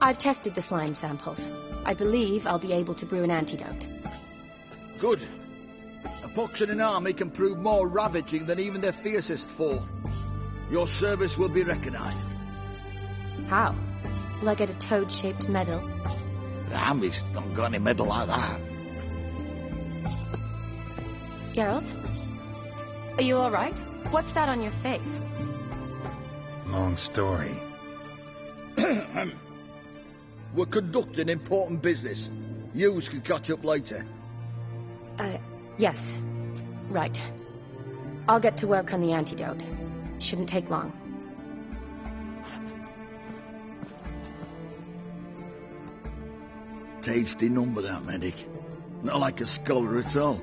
I've tested the slime samples. I believe I'll be able to brew an antidote. Good. A pox in an army can prove more ravaging than even their fiercest foe. Your service will be recognized. How? Will I get a toad-shaped medal? The army's not got any medal like that. Geralt? Are you alright? What's that on your face? Long story. We're conducting important business. Yous can catch up later. Yes. Right. I'll get to work on the antidote. Shouldn't take long. Tasty number, that medic. Not like a scholar at all.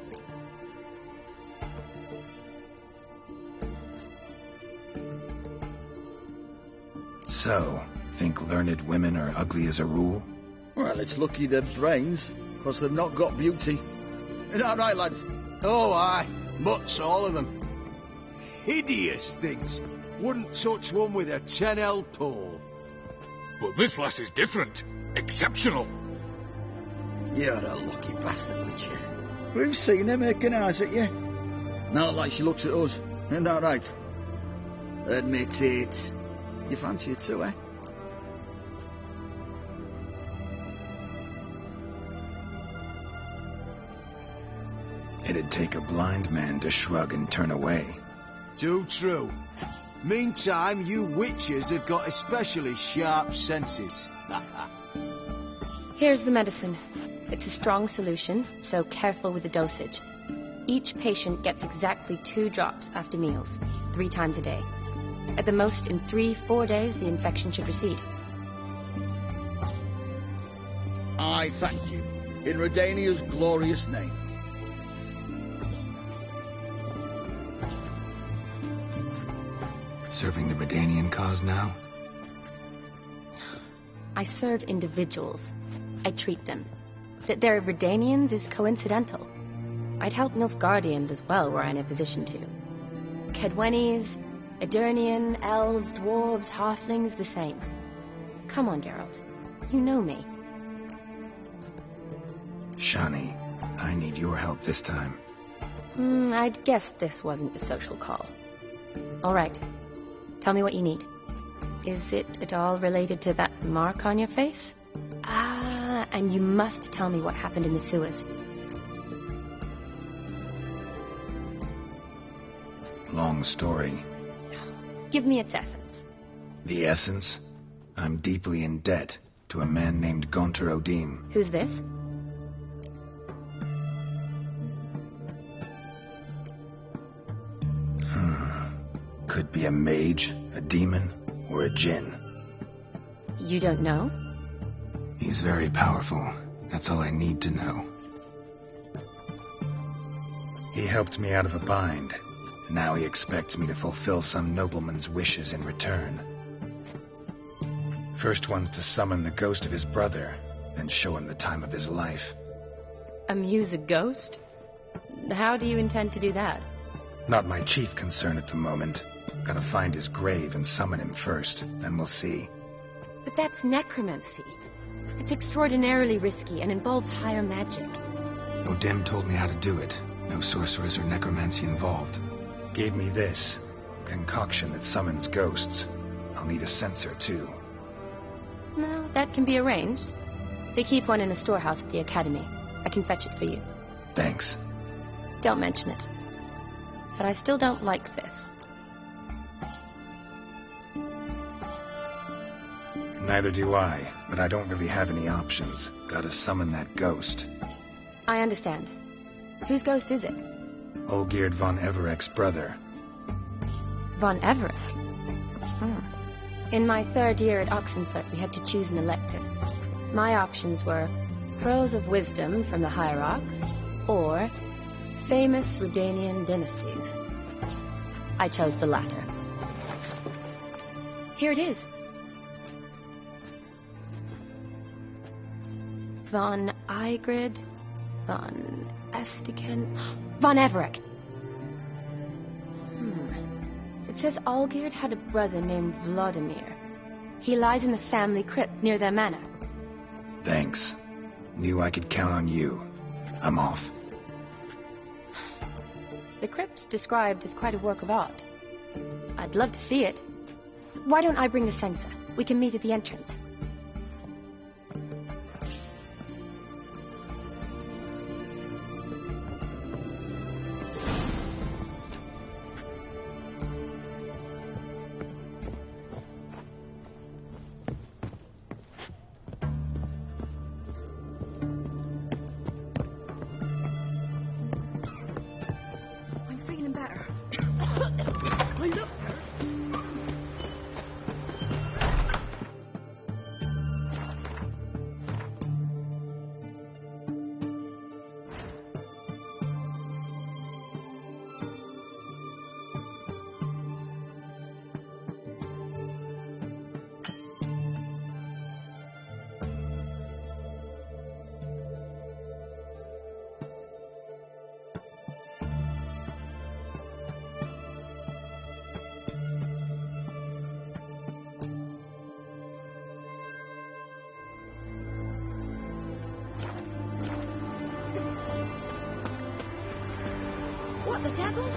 So, think learned women are ugly as a rule? Well, it's lucky they're brains, because they've not got beauty. Is that right, lads? Oh, aye. Mutts, all of them. Hideous things. Wouldn't touch one with a 10L pole. But this lass is different. Exceptional. You're a lucky bastard, Witcher. We've seen her making eyes at you. Not like she looks at us. Isn't that right? Admit it. You fancy it too, eh? It'd take a blind man to shrug and turn away. Too true. Meantime, you witches have got especially sharp senses. Here's the medicine. It's a strong solution, so careful with the dosage. Each patient gets exactly 2 drops after meals, 3 times a day. At the most, in 3-4 days, the infection should recede. I thank you. In Redania's glorious name. Serving the Redanian cause now? I serve individuals. I treat them. That they're Redanians is coincidental. I'd help Nilfgaardians as well were I in a position to. Kedwenis, Edirnian, elves, dwarves, halflings, the same. Come on, Geralt. You know me. Shani, I need your help this time. I'd guessed this wasn't a social call. All right. Tell me what you need. Is it at all related to that mark on your face? Ah, and you must tell me what happened in the sewers. Long story. Give me its essence. The essence? I'm deeply in debt to a man named Gonter Odim. Who's this? Could be a mage, a demon, or a djinn. You don't know? He's very powerful. That's all I need to know. He helped me out of a bind. Now he expects me to fulfill some nobleman's wishes in return. First one's to summon the ghost of his brother, then show him the time of his life. Amuse a ghost? How do you intend to do that? Not my chief concern at the moment. Gotta find his grave and summon him first, then we'll see. But that's necromancy. It's extraordinarily risky and involves higher magic. Odim told me how to do it. No sorceress or necromancy involved. Gave me this concoction that summons ghosts. I'll need a censer, too. No, that can be arranged. They keep one in a storehouse at the academy. I can fetch it for you. Thanks. Don't mention it. But I still don't like this. Neither do I, but I don't really have any options. Gotta summon that ghost. I understand. Whose ghost is it? Olgierd von Everek's brother. Von Everek? In my 3rd year at Oxenfurt, we had to choose an elective. My options were Pearls of Wisdom from the Hierarchs, or Famous Redanian Dynasties. I chose the latter. Here it is. Von Igrid, Von Estiken, Von Everek. It says Olgierd had a brother named Vladimir. He lies in the family crypt near their manor. Thanks. Knew I could count on you. I'm off. The crypt described as quite a work of art. I'd love to see it. Why don't I bring the sensor? We can meet at the entrance. What the devil?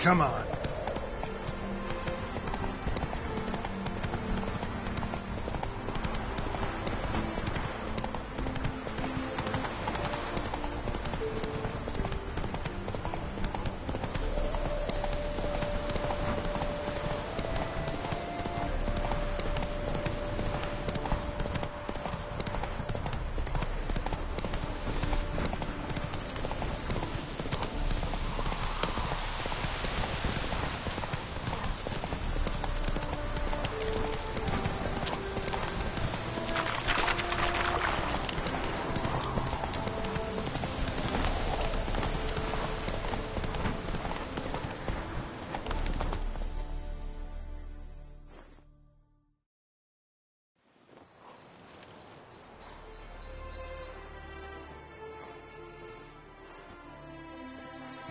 Come on.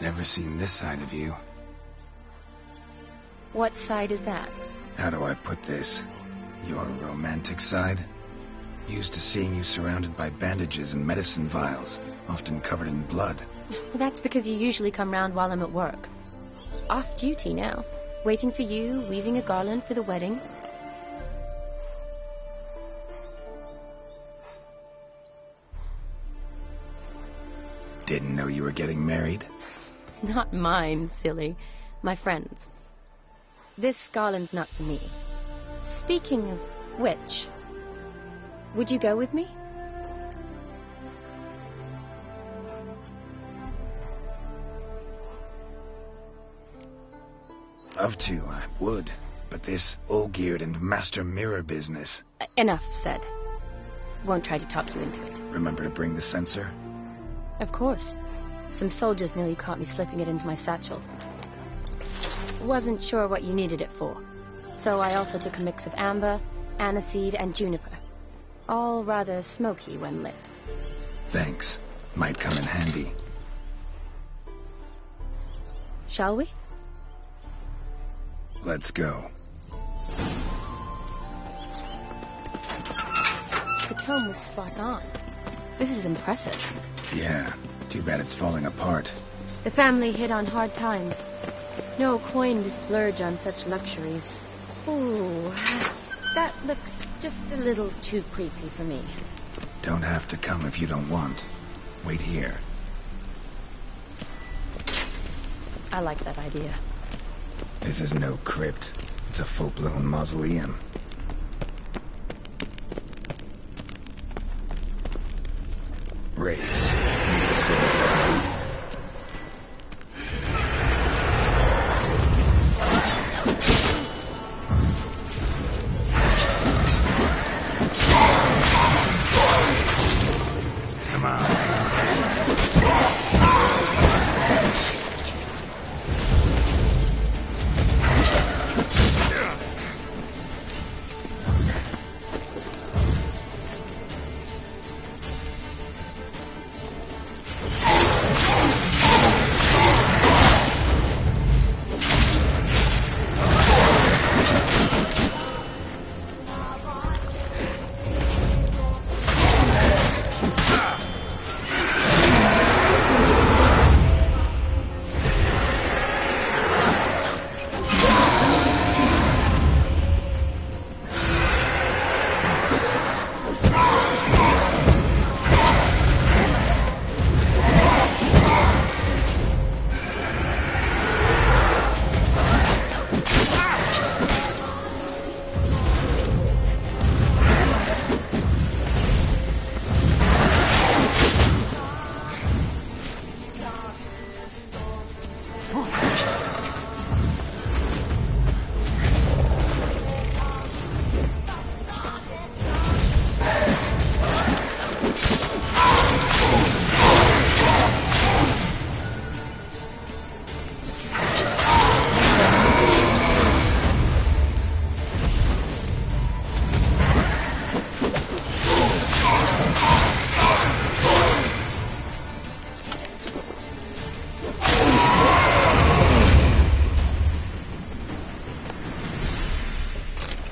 Never seen this side of you. What side is that? How do I put this? Your romantic side? Used to seeing you surrounded by bandages and medicine vials, often covered in blood. Well, that's because you usually come round while I'm at work. Off duty now. Waiting for you, weaving a garland for the wedding. Didn't know you were getting married. Not mine, silly. My friend's. This garland's not for me. Speaking of which, would you go with me? Love to, I would. But this all-geared and master mirror business... Enough said. Won't try to talk you into it. Remember to bring the sensor? Of course. Some soldiers nearly caught me slipping it into my satchel. Wasn't sure what you needed it for. So I also took a mix of amber, aniseed, and juniper. All rather smoky when lit. Thanks. Might come in handy. Shall we? Let's go. The tome was spot on. This is impressive. Yeah. Too bad it's falling apart. The family hit on hard times. No coin to splurge on such luxuries. Ooh, that looks just a little too creepy for me. Don't have to come if you don't want. Wait here. I like that idea. This is no crypt. It's a full-blown mausoleum. Raise. Make this video. Come on.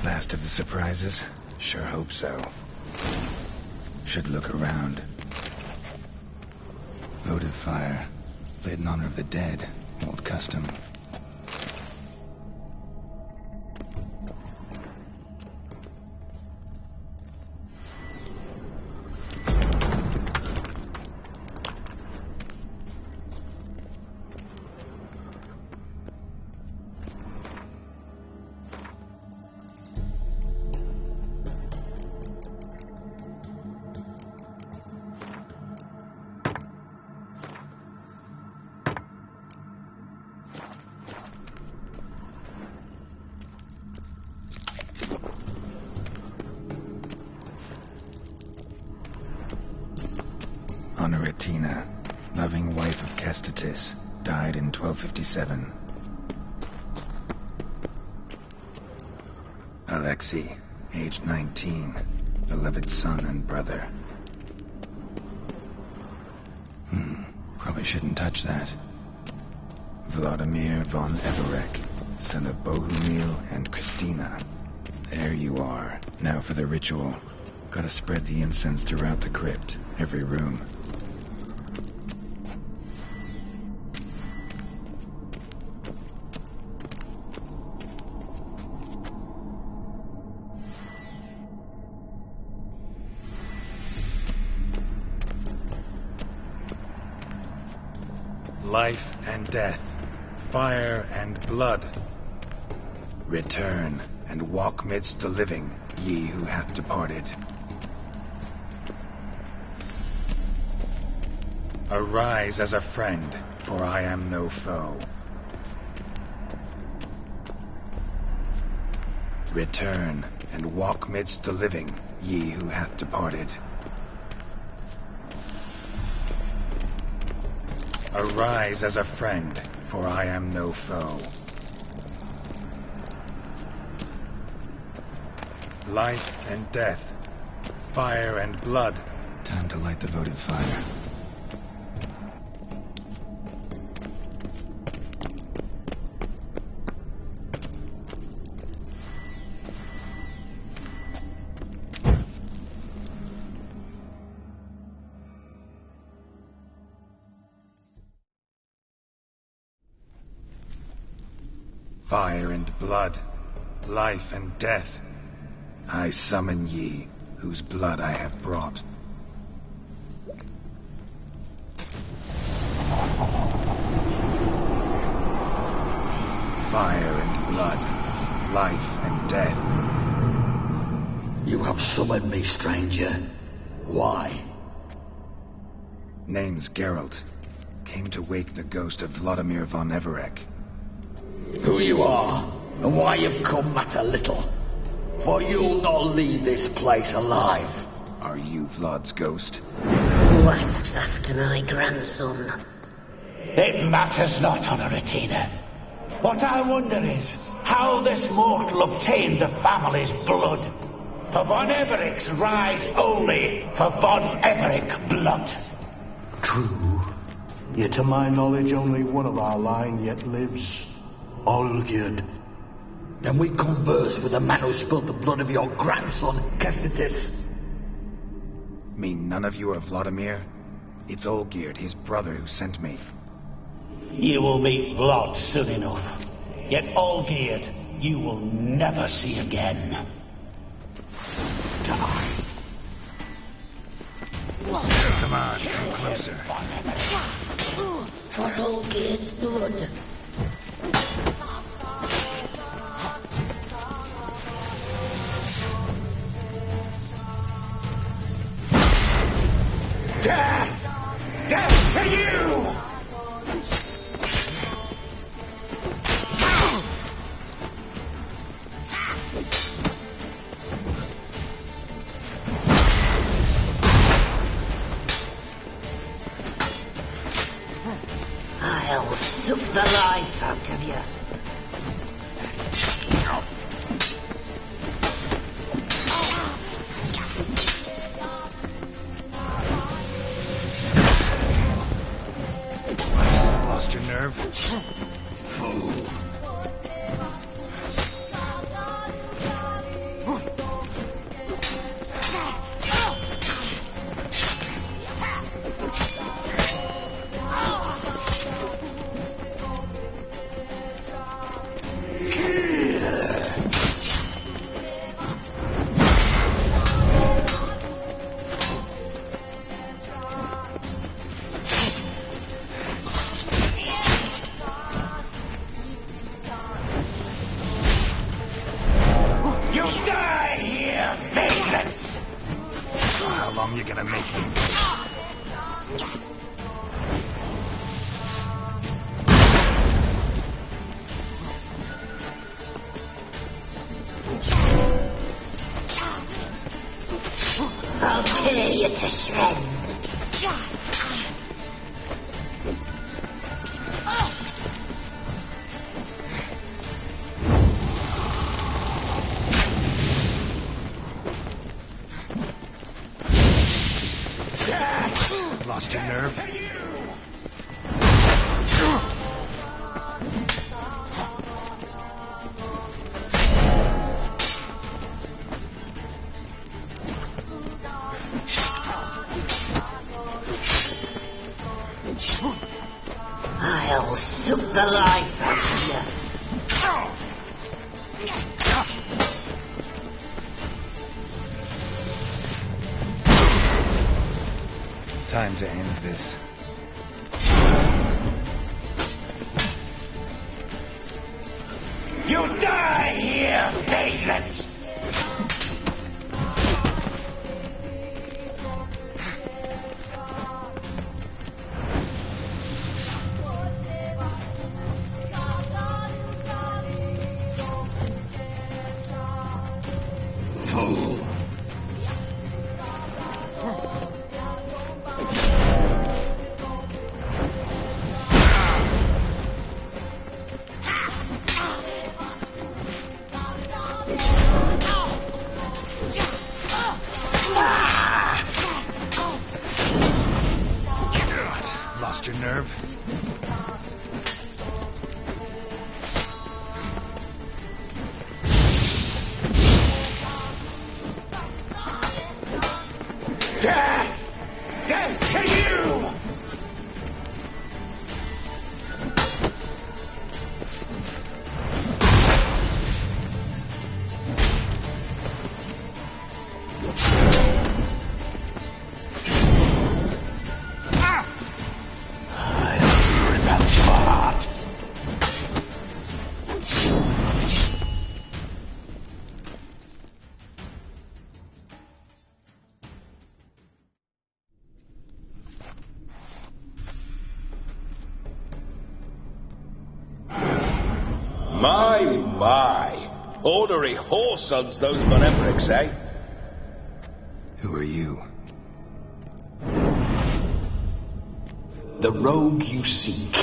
Last of the surprises? Sure hope so. Should look around. Votive fire. Lit in honor of the dead. Old custom. Honoratina, loving wife of Kestatis, died in 1257. Alexei, aged 19, beloved son and brother. Probably shouldn't touch that. Vladimir von Everek, son of Bohumil and Christina. There you are. Now for the ritual. Gotta spread the incense throughout the crypt, every room. Life and death, fire and blood. Return and walk midst the living, ye who hath departed. Arise as a friend, for I am no foe. Return and walk midst the living, ye who hath departed. Arise as a friend, for I am no foe. Life and death, fire and blood. Time to light the votive fire. Fire and blood. life and death. I summon ye, whose blood I have brought. Fire and blood, life and death. You have summoned me, stranger. Why? Name's Geralt. Came to wake the ghost of Vladimir von Everec. Who you are, and why you've come matter little. For you'll not leave this place alive. Are you Vlad's ghost? Who asks after my grandson? It matters not, Honoratina. What I wonder is how this mortal obtained the family's blood. For von Everec's rise only for von Everec blood. True. Yet to my knowledge, only one of our line yet lives. Olgierd. Then we converse with the man who spilled the blood of your grandson, Kestitis. Mean none of you are Vladimir? It's Olgierd, his brother, who sent me. You will meet Vlad soon enough. Yet Olgierd, you will never see again. Die. Come on, come closer. For Olgierd's blood. Death! Death to you! I'll suck the life out of you. Lost your nerve? Fool. How long you gonna make me? I'll tear you to shreds. Lost your nerve? I'll suck the life out of you. Time to end this. You die here, vagrants! Fool. Aye. Ordinary whoresuds, those von Evericks, eh? Who are you? The rogue you seek.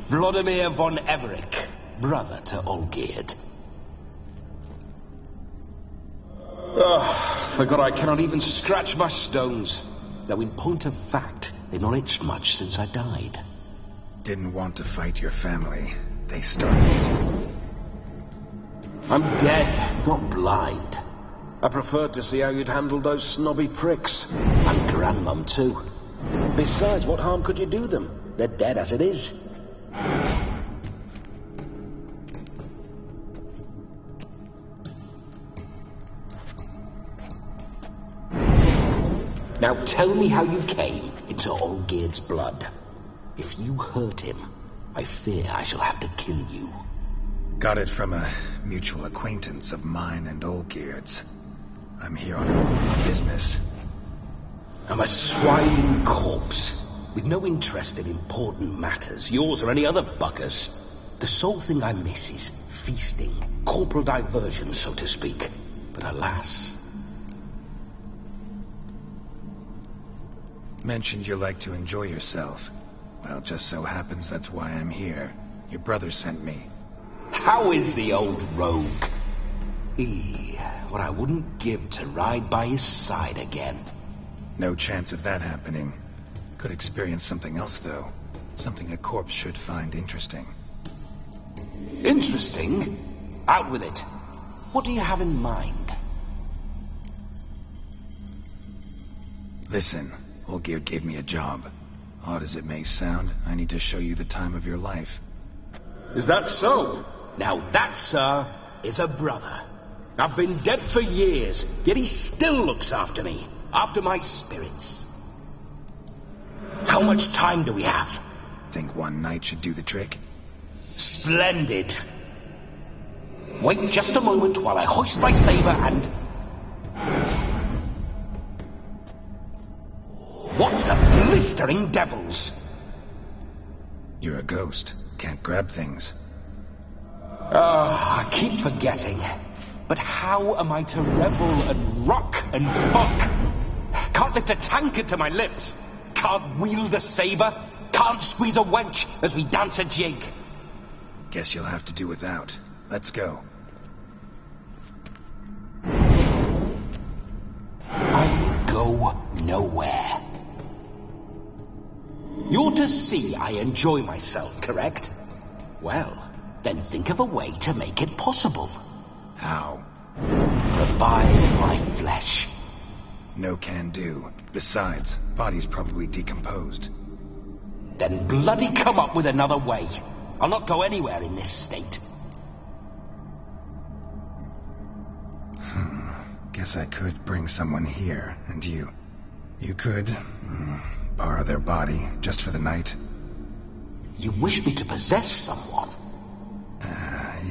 Vladimir von Everick, brother to Olgierd. Forgot I cannot even scratch my stones. Though in point of fact, they've not itched much since I died. Didn't want to fight your family. They started. I'm dead, not blind. I preferred to see how you'd handle those snobby pricks. And Grandmum, too. Besides, what harm could you do them? They're dead as it is. Now tell me how you came into Olgierd's blood. If you hurt him, I fear I shall have to kill you. Got it from a mutual acquaintance of mine and Olgierd's. I'm here on important business. I'm a swine corpse, with no interest in important matters, yours or any other buggers. The sole thing I miss is feasting, corporal diversion, so to speak. But alas... Mentioned you like to enjoy yourself. Well, just so happens that's why I'm here. Your brother sent me. How is the old rogue? What I wouldn't give to ride by his side again. No chance of that happening. Could experience something else, though. Something a corpse should find interesting. Interesting? Out with it. What do you have in mind? Listen, Olgierd gave me a job. Odd as it may sound, I need to show you the time of your life. Is that so? Now that, sir, is a brother. I've been dead for years, yet he still looks after me. After my spirits. How much time do we have? Think one night should do the trick? Splendid. Wait just a moment while I hoist my saber and... What the blistering devils? You're a ghost. Can't grab things. I keep forgetting. But how am I to revel and rock and fuck? Can't lift a tankard to my lips. Can't wield a saber. Can't squeeze a wench as we dance a jig. Guess you'll have to do without. Let's go. I go nowhere. You're to see I enjoy myself, correct? Well, then think of a way to make it possible. How? Revive my flesh. No can do. Besides, body's probably decomposed. Then bloody come up with another way. I'll not go anywhere in this state. Guess I could bring someone here, and you could borrow their body just for the night. You wish me to possess someone?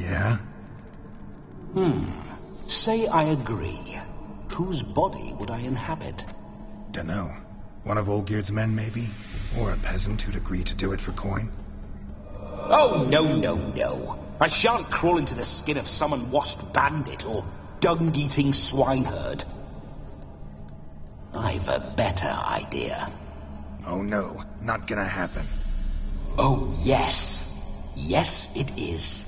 Yeah? Say I agree. Whose body would I inhabit? Dunno. One of Olgierd's men, maybe? Or a peasant who'd agree to do it for coin? Oh, no. I shan't crawl into the skin of some unwashed bandit or dung-eating swineherd. I've a better idea. Oh, no. Not gonna happen. Oh, yes. Yes, it is.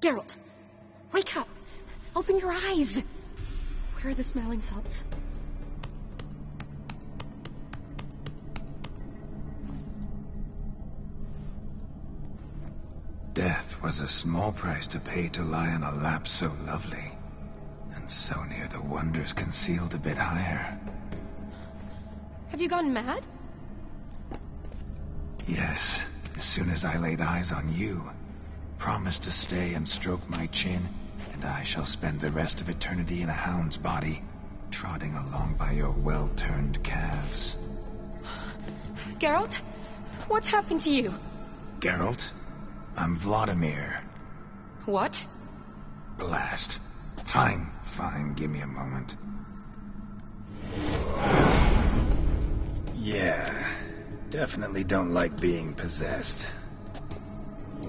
Geralt, wake up. Open your eyes. Where are the smelling salts? Death was a small price to pay to lie on a lap so lovely, and so near the wonders concealed a bit higher. Have you gone mad? Yes, as soon as I laid eyes on you. Promise to stay and stroke my chin, and I shall spend the rest of eternity in a hound's body, trotting along by your well-turned calves. Geralt, what's happened to you? Geralt? I'm Vladimir. What? Blast. Fine, give me a moment. Definitely don't like being possessed.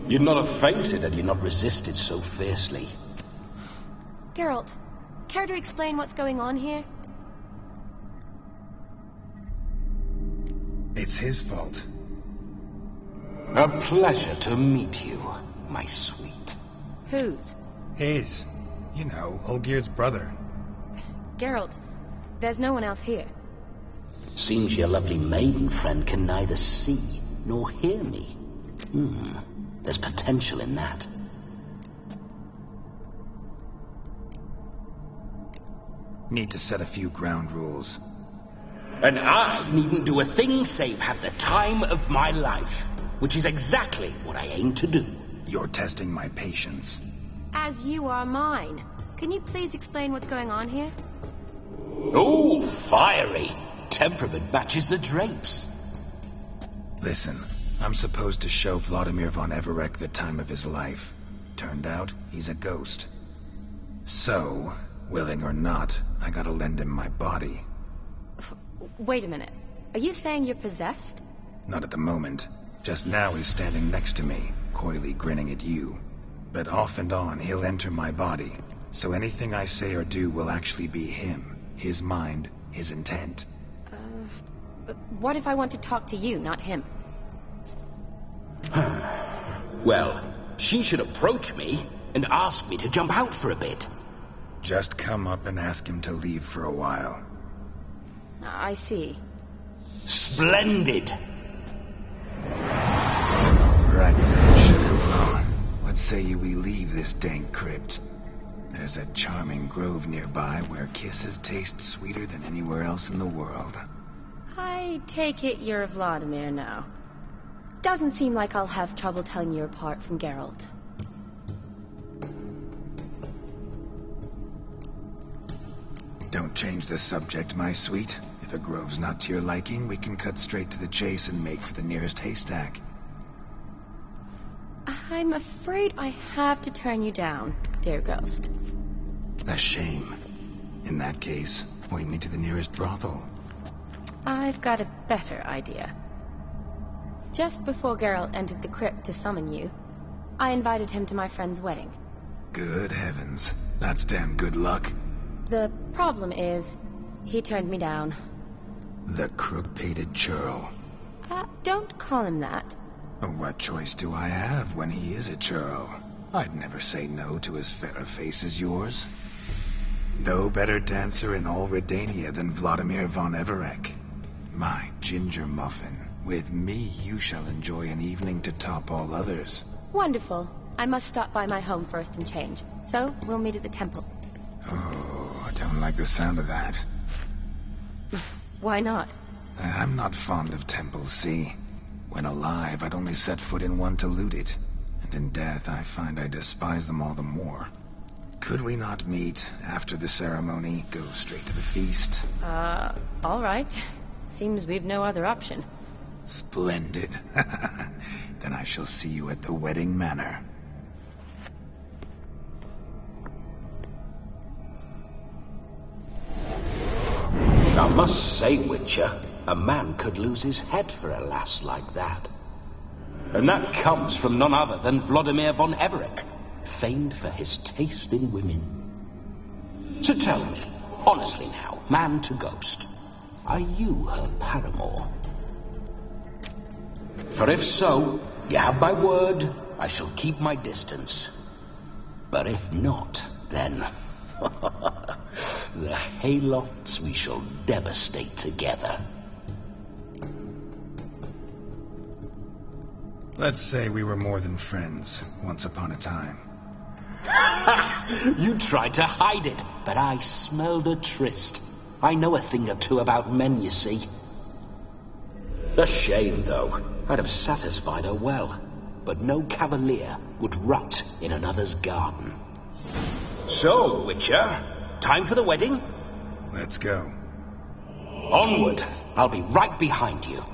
You'd not have fainted had you not resisted so fiercely. Geralt, care to explain what's going on here? It's his fault. A pleasure to meet you, my sweet. Whose? His. You know, Olgierd's brother. Geralt, there's no one else here. Seems your lovely maiden friend can neither see nor hear me. There's potential in that. Need to set a few ground rules. And I needn't do a thing save have the time of my life, which is exactly what I aim to do. You're testing my patience. As you are mine. Can you please explain what's going on here? Oh, fiery. Temperament matches the drapes. Listen, I'm supposed to show Vladimir von Everec the time of his life. Turned out, he's a ghost. So, willing or not, I gotta lend him my body. Wait a minute. Are you saying you're possessed? Not at the moment. Just now he's standing next to me, coyly grinning at you. But off and on, he'll enter my body. So anything I say or do will actually be him. His mind, his intent. What if I want to talk to you, not him? Well, she should approach me and ask me to jump out for a bit. Just come up and ask him to leave for a while. I see. Splendid! Right then, Sugarflower. What say you we leave this dank crypt? There's a charming grove nearby where kisses taste sweeter than anywhere else in the world. I take it you're Vladimir now. Doesn't seem like I'll have trouble telling you apart from Geralt. Don't change the subject, my sweet. If a grove's not to your liking, we can cut straight to the chase and make for the nearest haystack. I'm afraid I have to turn you down, dear ghost. A shame. In that case, point me to the nearest brothel. I've got a better idea. Just before Geralt entered the crypt to summon you, I invited him to my friend's wedding. Good heavens. That's damn good luck. The problem is, he turned me down. The crook-pated churl. Don't call him that. What choice do I have when he is a churl? I'd never say no to as fair a face as yours. No better dancer in all Redania than Vladimir von Everec. My ginger muffin. With me, you shall enjoy an evening to top all others. Wonderful. I must stop by my home first and change. So, we'll meet at the temple. Oh, I don't like the sound of that. Why not? I'm not fond of temples, see? When alive, I'd only set foot in one to loot it. And in death, I find I despise them all the more. Could we not meet after the ceremony, go straight to the feast? All right. Seems we've no other option. Splendid. Then I shall see you at the wedding manor. I must say, Witcher, a man could lose his head for a lass like that. And that comes from none other than Vladimir von Everec, famed for his taste in women. So tell me, honestly now, man to ghost, are you her paramour? For if so, you have my word, I shall keep my distance. But if not, then... the haylofts we shall devastate together. Let's say we were more than friends, once upon a time. You tried to hide it, but I smelled a tryst. I know a thing or two about men, you see. A shame, though. I'd have satisfied her well, but no cavalier would rot in another's garden. So, Witcher, time for the wedding? Let's go. Onward. I'll be right behind you.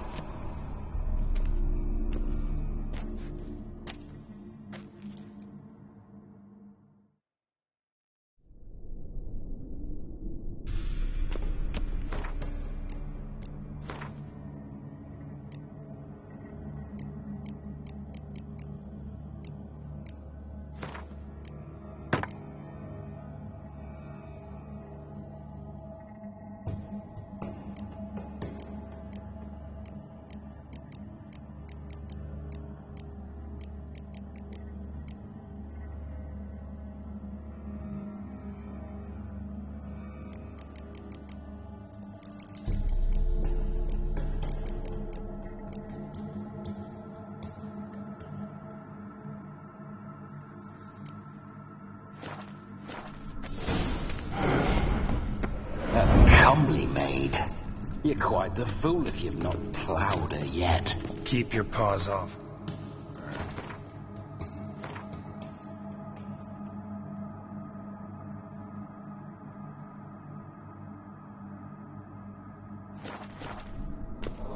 You're quite the fool if you've not ploughed her yet. Keep your paws off.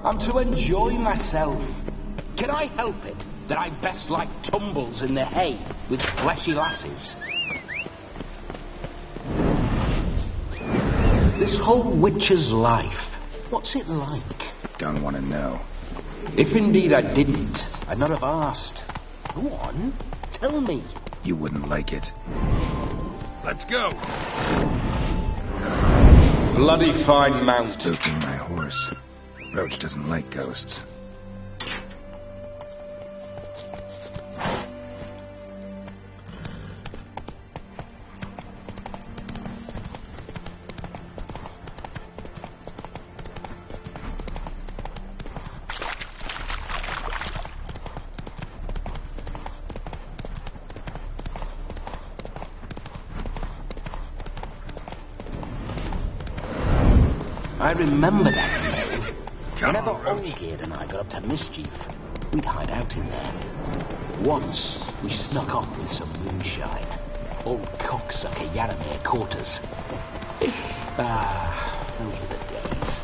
I'm to enjoy myself. Can I help it that I best like tumbles in the hay with fleshy lasses? This whole witcher's life, what's it like? Don't want to know. If indeed I didn't, I'd not have asked. Go on, tell me. You wouldn't like it. Let's go. Bloody fine mount. Spooking my horse. Roach doesn't like ghosts. I remember that. Come Whenever on, Roach. Olgerd and I got up to mischief, we'd hide out in there. Once, we snuck off with some moonshine. Old cocksucker Yaramir caught us. Those were the days.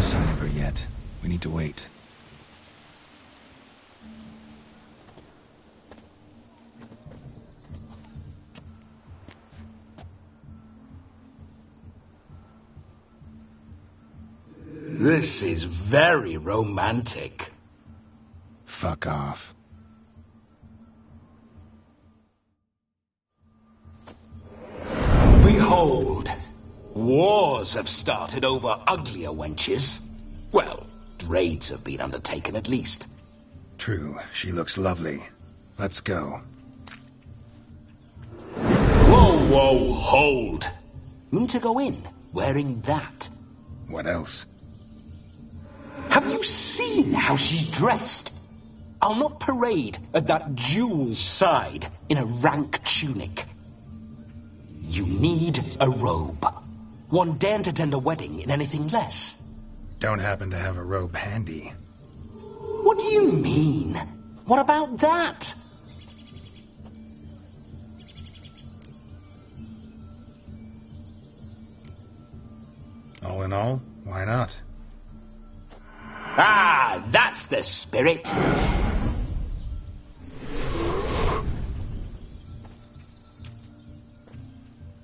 Sign of her yet. We need to wait. This is very romantic. Fuck off. Behold, wars have started over uglier wenches. Well, raids have been undertaken at least. True, she looks lovely. Let's go. Whoa, whoa, hold. Mean to go in wearing that? What else? Have you seen how she's dressed? I'll not parade at that jewel's side in a rank tunic. You need a robe. One daren't attend a wedding in anything less. Don't happen to have a robe handy. What do you mean? What about that? All in all, why not? Ah, that's the spirit.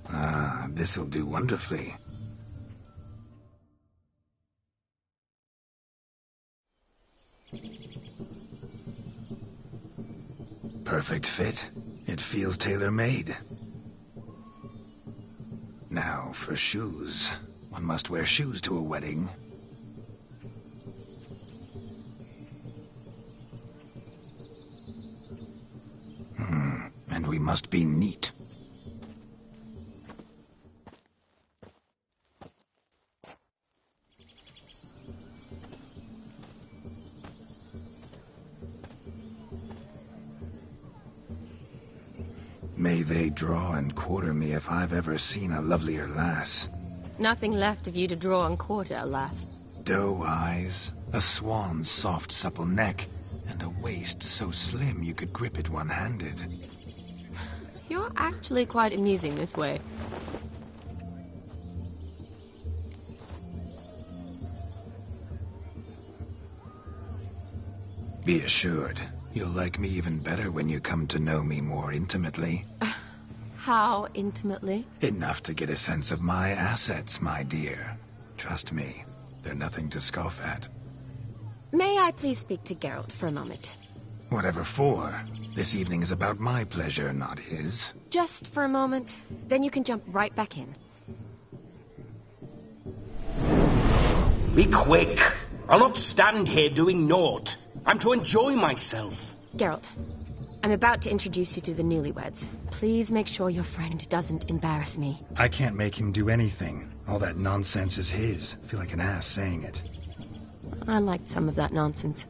Ah, this'll do wonderfully. Perfect fit. It feels tailor-made. Now, for shoes. One must wear shoes to a wedding. And we must be neat. May they draw and quarter me if I've ever seen a lovelier lass. Nothing left of you to draw and quarter, alas. Doe eyes, a swan's soft supple neck, and a waist so slim you could grip it one-handed. You're actually quite amusing this way. Be assured, you'll like me even better when you come to know me more intimately. How intimately? Enough to get a sense of my assets, my dear. Trust me, they're nothing to scoff at. May I please speak to Geralt for a moment? Whatever for. This evening is about my pleasure, not his. Just for a moment, then you can jump right back in. Be quick. I'll not stand here doing naught. I'm to enjoy myself. Geralt, I'm about to introduce you to the newlyweds. Please make sure your friend doesn't embarrass me. I can't make him do anything. All that nonsense is his. I feel like an ass saying it. I liked some of that nonsense.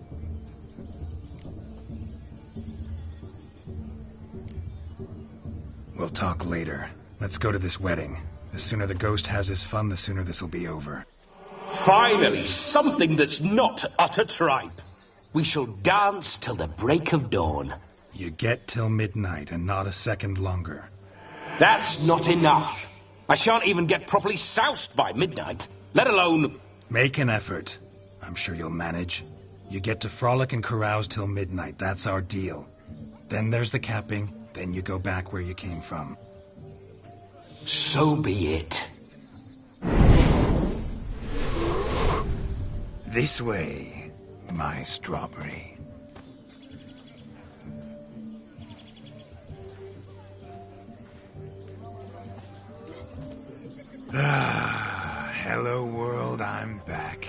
We'll talk later. Let's go to this wedding. The sooner the ghost has his fun, the sooner this'll be over. Finally, something that's not utter tripe. We shall dance till the break of dawn. You get till midnight and not a second longer. That's not enough. I shan't even get properly soused by midnight, let alone... Make an effort. I'm sure you'll manage. You get to frolic and carouse till midnight. That's our deal. Then there's the capping. Then you go back where you came from. So be it. This way, my strawberry. Hello world, I'm back.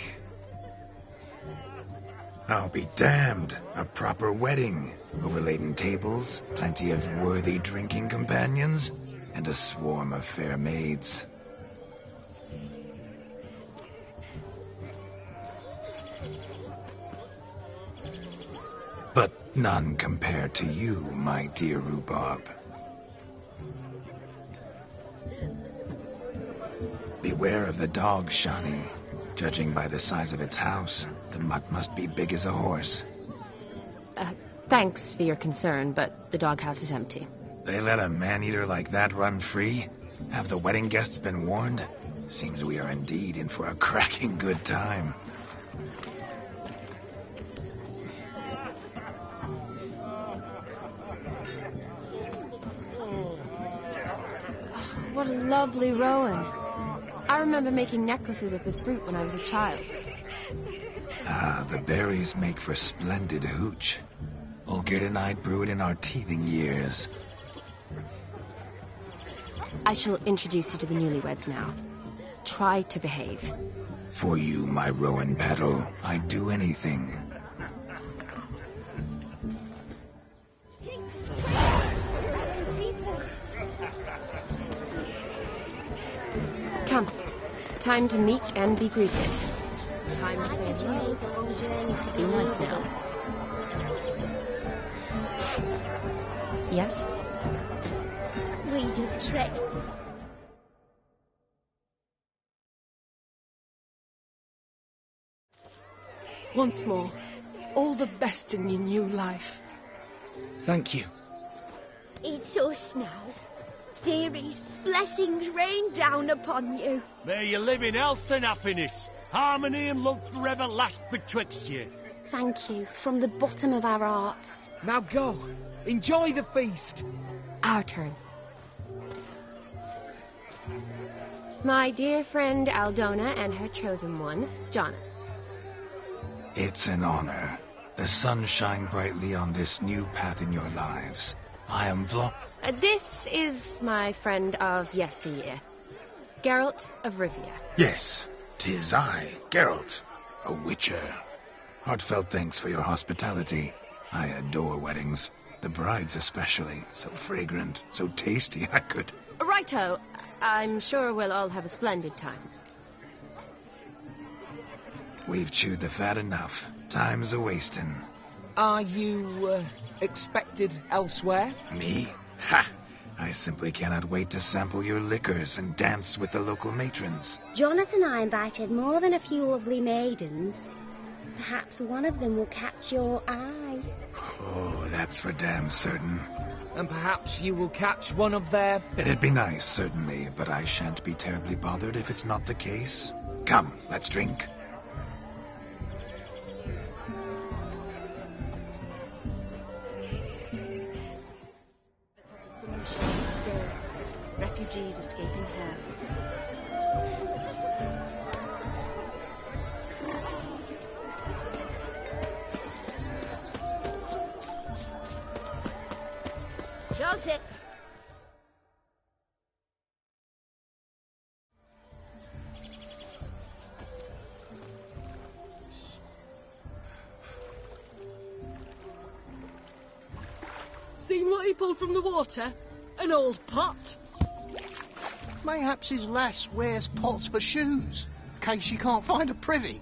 I'll be damned. A proper wedding. Overladen tables, plenty of worthy drinking companions, and a swarm of fair maids. But none compared to you, my dear rhubarb. Beware of the dog, Shani. Judging by the size of its house, the mutt must be big as a horse. Thanks for your concern, but the doghouse is empty. They let a man-eater like that run free? Have the wedding guests been warned? Seems we are indeed in for a cracking good time. What a lovely rowan. I remember making necklaces of the fruit when I was a child. Ah, the berries make for splendid hooch. Olgerd and I brew it in our teething years. I shall introduce you to the newlyweds now. Try to behave. For you, my rowan petal, I'd do anything. Come. Time to meet and be greeted. Time to say hello. It's a long journey to be nice now. Yes? We did trick. Once more, all the best in your new life. Thank you. It's us now. Dearies, blessings rain down upon you. May you live in health and happiness. Harmony and love forever last betwixt you. Thank you from the bottom of our hearts. Now go. Enjoy the feast. Our turn. My dear friend Aldona and her chosen one, Jonas. It's an honor. The sun shine brightly on this new path in your lives. I am This is my friend of yesteryear, Geralt of Rivia. Yes, 'tis I, Geralt, a witcher. Heartfelt thanks for your hospitality. I adore weddings. The brides especially. So fragrant, so tasty, I could... Righto. I'm sure we'll all have a splendid time. We've chewed the fat enough. Time's a-wasting. Are you, expected elsewhere? Me? Ha! I simply cannot wait to sample your liquors and dance with the local matrons. Jonas and I invited more than a few lovely maidens. Perhaps one of them will catch your eye. Oh, that's for damn certain. And perhaps you will catch one of their... It'd be nice, certainly, but I shan't be terribly bothered if it's not the case. Come, let's drink. Refugees escaping hell. Joseph! he pulled from the water? An old pot? Mayhaps his lass wears pots for shoes, in case she can't find a privy.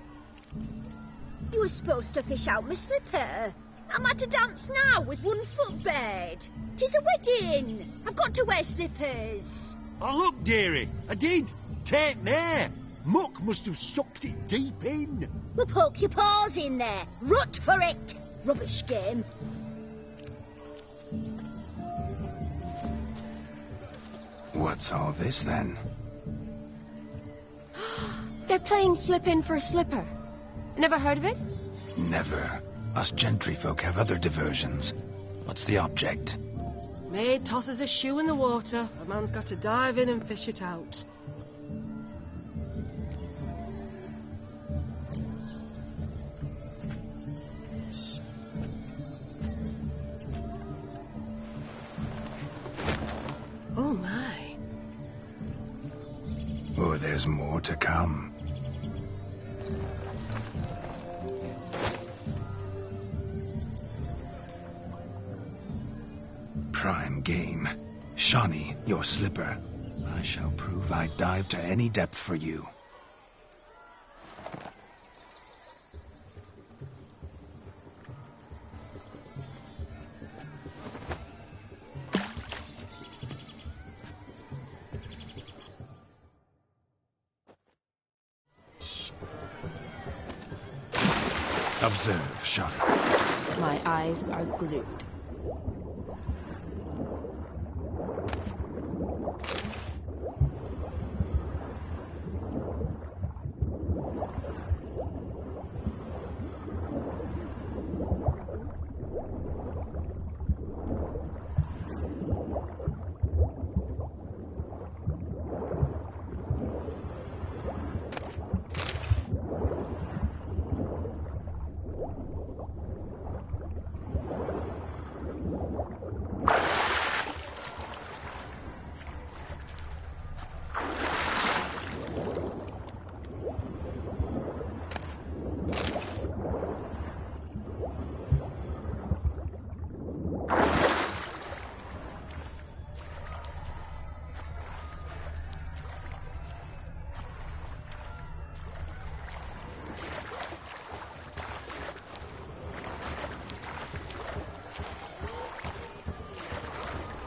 You were supposed to fish out my slipper. I'm at a dance now with one foot bared. 'Tis a wedding. I've got to wear slippers. Oh, look, dearie, I did. Take there. Muck must have sucked it deep in. Well, poke your paws in there. Rut for it. Rubbish game. What's all this, then? They're playing slip in for a slipper. Never heard of it? Never. Us gentry folk have other diversions. What's the object? Maid tosses a shoe in the water. A man's got to dive in and fish it out. Oh, my. Oh, there's more to come. Prime game. Shawnee, your slipper. I shall prove I'd dive to any depth for you. Observe, Shawnee. My eyes are glued.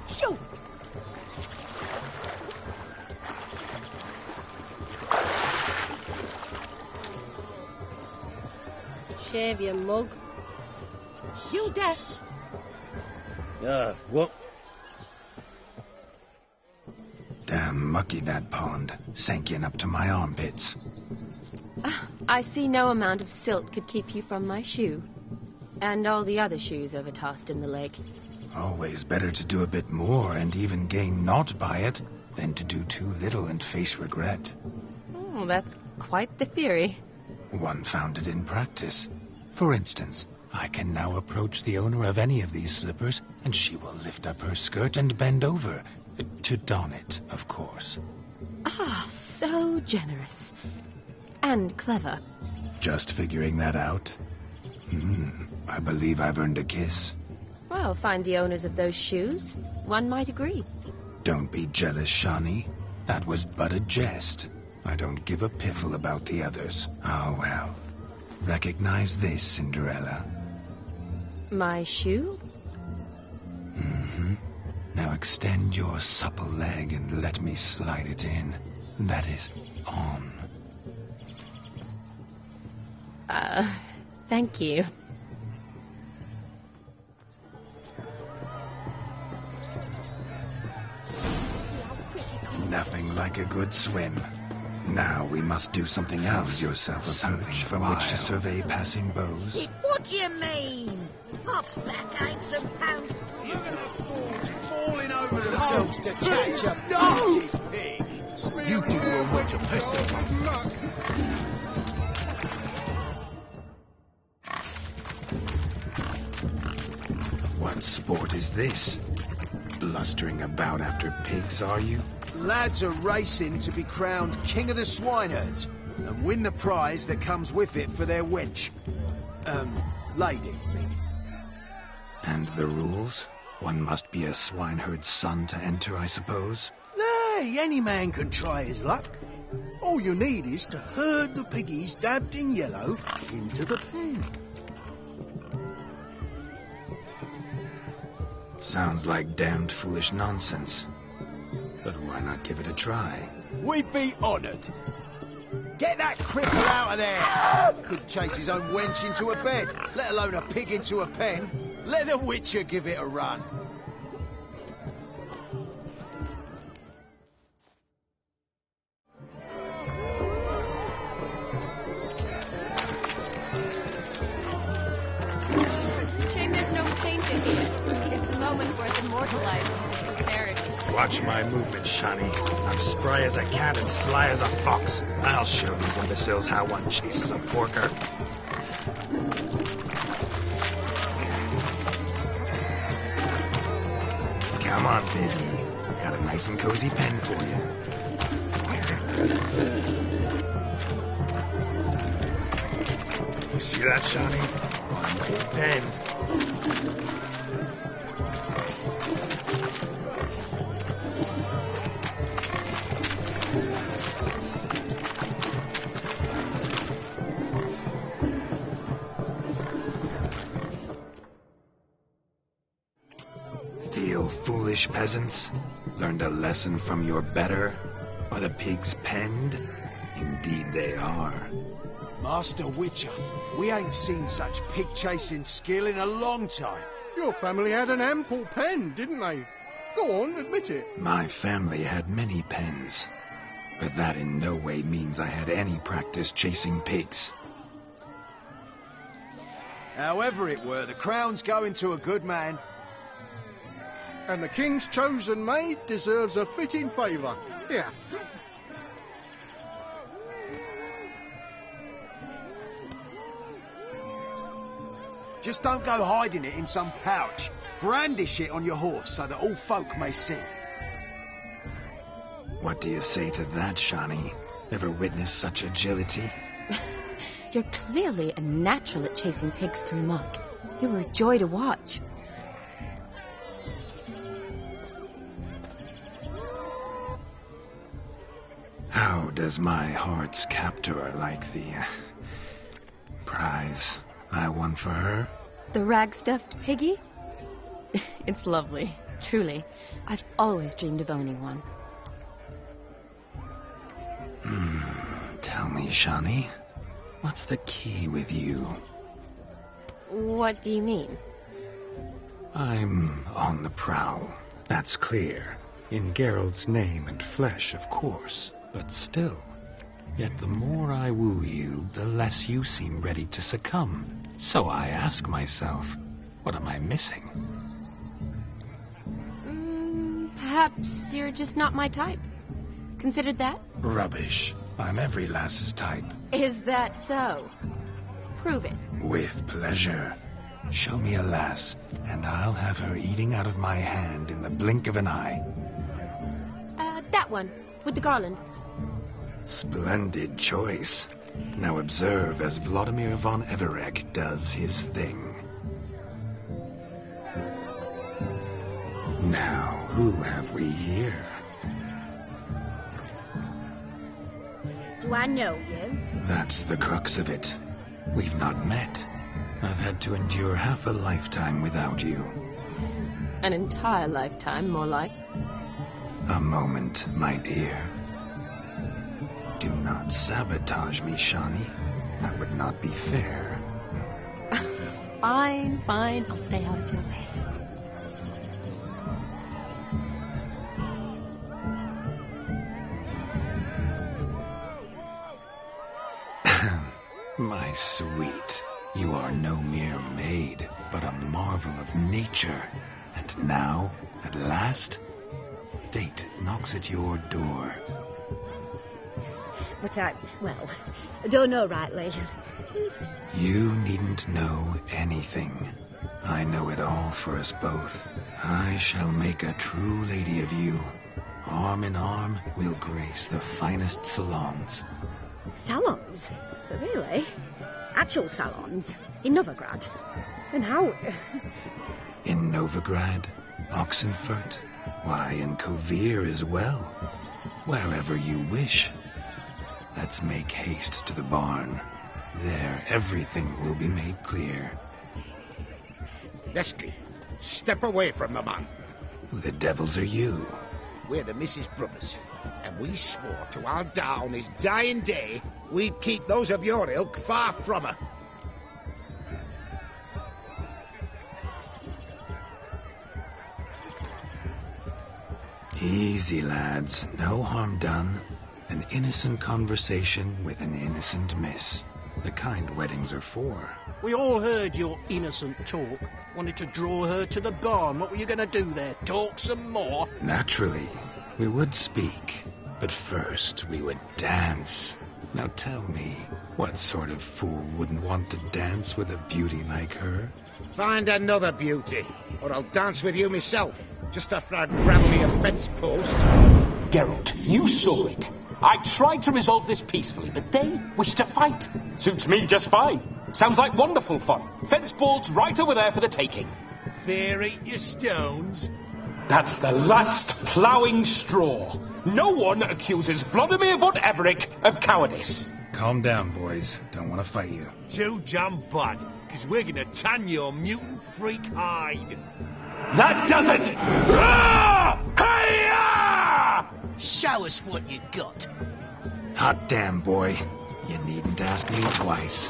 Shoot! Shave your mug. You deaf? What? Damn mucky, that pond. Sank in up to my armpits. I see no amount of silt could keep you from my shoe. And all the other shoes overtossed in the lake. Always better to do a bit more and even gain naught by it than to do too little and face regret. Oh, that's quite the theory. One founded in practice. For instance, I can now approach the owner of any of these slippers, and she will lift up her skirt and bend over. To don it, of course. Ah, so generous. And clever. Just figuring that out? I believe I've earned a kiss. Well, find the owners of those shoes. One might agree. Don't be jealous, Shawnee. That was but a jest. I don't give a piffle about the others. Oh, well. Recognize this, Cinderella. My shoe? Now extend your supple leg and let me slide it in. That is, on. Thank you. Nothing like a good swim. Now we must do something else. Yourself a perch from which to survey passing bows. What do you mean? Hop back, eggs and pound. You're gonna falling over themselves to catch a dirty pig. You do well much of pestering. What sport is this? Blustering about after pigs, are you? Lads are racing to be crowned king of the swineherds and win the prize that comes with it for their wench. Lady, meaning. And the rules? One must be a swineherd's son to enter, I suppose. Nay, any man can try his luck. All you need is to herd the piggies dabbed in yellow into the pen. Sounds like damned foolish nonsense. But why not give it a try? We'd be honoured. Get that cripple out of there! Couldn't chase his own wench into a bed, let alone a pig into a pen. Let the Witcher give it a run. Shame there's no paint in here. It's a moment worth immortalizing for posterity. Watch my movements, Shani. I'm spry as a cat and sly as a fox. I'll show these imbeciles how one chases a porker. Come on, baby. Got a nice and cozy pen for you. You see that, Shani? One big pen. Feel foolish, peasants? Learned a lesson from your better? Are the pigs penned? Indeed they are. Master Witcher, we ain't seen such pig-chasing skill in a long time. Your family had an ample pen, didn't they? Go on, admit it. My family had many pens, but that in no way means I had any practice chasing pigs. However it were, the crown's going to a good man. And the king's chosen maid deserves a fitting favour. Here. Just don't go hiding it in some pouch. Brandish it on your horse so that all folk may see. What do you say to that, Shani? Ever witnessed such agility? You're clearly a natural at chasing pigs through muck. You were a joy to watch. How does my heart's captor like the prize I won for her? The rag-stuffed piggy? It's lovely, truly. I've always dreamed of owning one. Tell me, Shani, what's the key with you? What do you mean? I'm on the prowl, that's clear. In Geralt's name and flesh, of course. But still, yet the more I woo you, the less you seem ready to succumb. So I ask myself, what am I missing? Perhaps you're just not my type. Considered that? Rubbish. I'm every lass's type. Is that so? Prove it. With pleasure. Show me a lass, and I'll have her eating out of my hand in the blink of an eye. That one, with the garland. Splendid choice. Now observe as Vladimir von Everegg does his thing. Now, who have we here? Do I know you? That's the crux of it. We've not met. I've had to endure half a lifetime without you. An entire lifetime, more like. A moment, my dear. Do not sabotage me, Shani. That would not be fair. Fine, fine. I'll stay out of your way. My sweet, you are no mere maid, but a marvel of nature. And now, at last, fate knocks at your door. But I don't know rightly. You needn't know anything. I know it all for us both. I shall make a true lady of you. Arm in arm, we'll grace the finest salons. Salons? Really? Actual salons? In Novigrad? And how... In Novigrad, Oxenfurt, why, in Kovir as well. Wherever you wish. Let's make haste to the barn. There, everything will be made clear. Lesky, step away from the man. Who the devils are you? We're the Mrs. Brothers, and we swore to our da on his dying day we'd keep those of your ilk far from her. Easy, lads. No harm done. An innocent conversation with an innocent miss. The kind weddings are for. We all heard your innocent talk. Wanted to draw her to the barn. What were you going to do there? Talk some more? Naturally, we would speak. But first, we would dance. Now tell me, what sort of fool wouldn't want to dance with a beauty like her? Find another beauty, or I'll dance with you myself, just after I grab me a fence post. Geralt, you saw it. I tried to resolve this peacefully, but they wish to fight. Suits me just fine. Sounds like wonderful fun. Fence boards right over there for the taking. There eat your stones. That's the last ploughing straw. No one accuses Vladimir von Everett of cowardice. Calm down, boys. Don't want to fight you. Too damn bad, because we're going to tan your mutant freak hide. That does it! Ah! Hi-ya! Show us what you got. Hot damn, boy. You needn't ask me twice.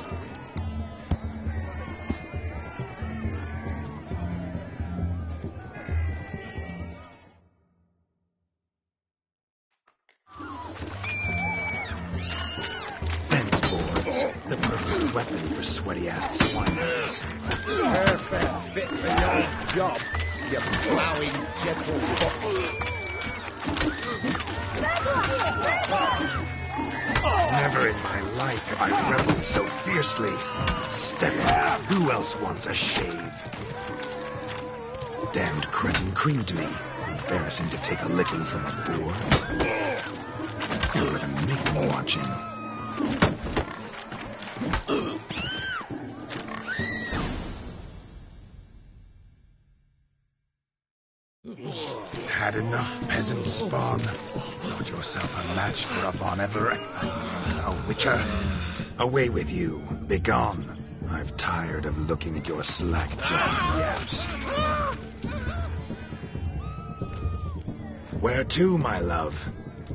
Fence boards. The perfect weapon for sweaty-ass swinehunds. Perfect fit for your job, you ploughing gentlefolk. Never in my life have I reveled so fiercely. Step up. Who else wants a shave? Damned cretin creamed me. Embarrassing to take a licking from a boor. You're the maiden watching. Had enough, peasant spawn. Thought yourself a match for a Von Everett. A witcher. Away with you. Begone. I've tired of looking at your slack-jawed yaps. Where to, my love?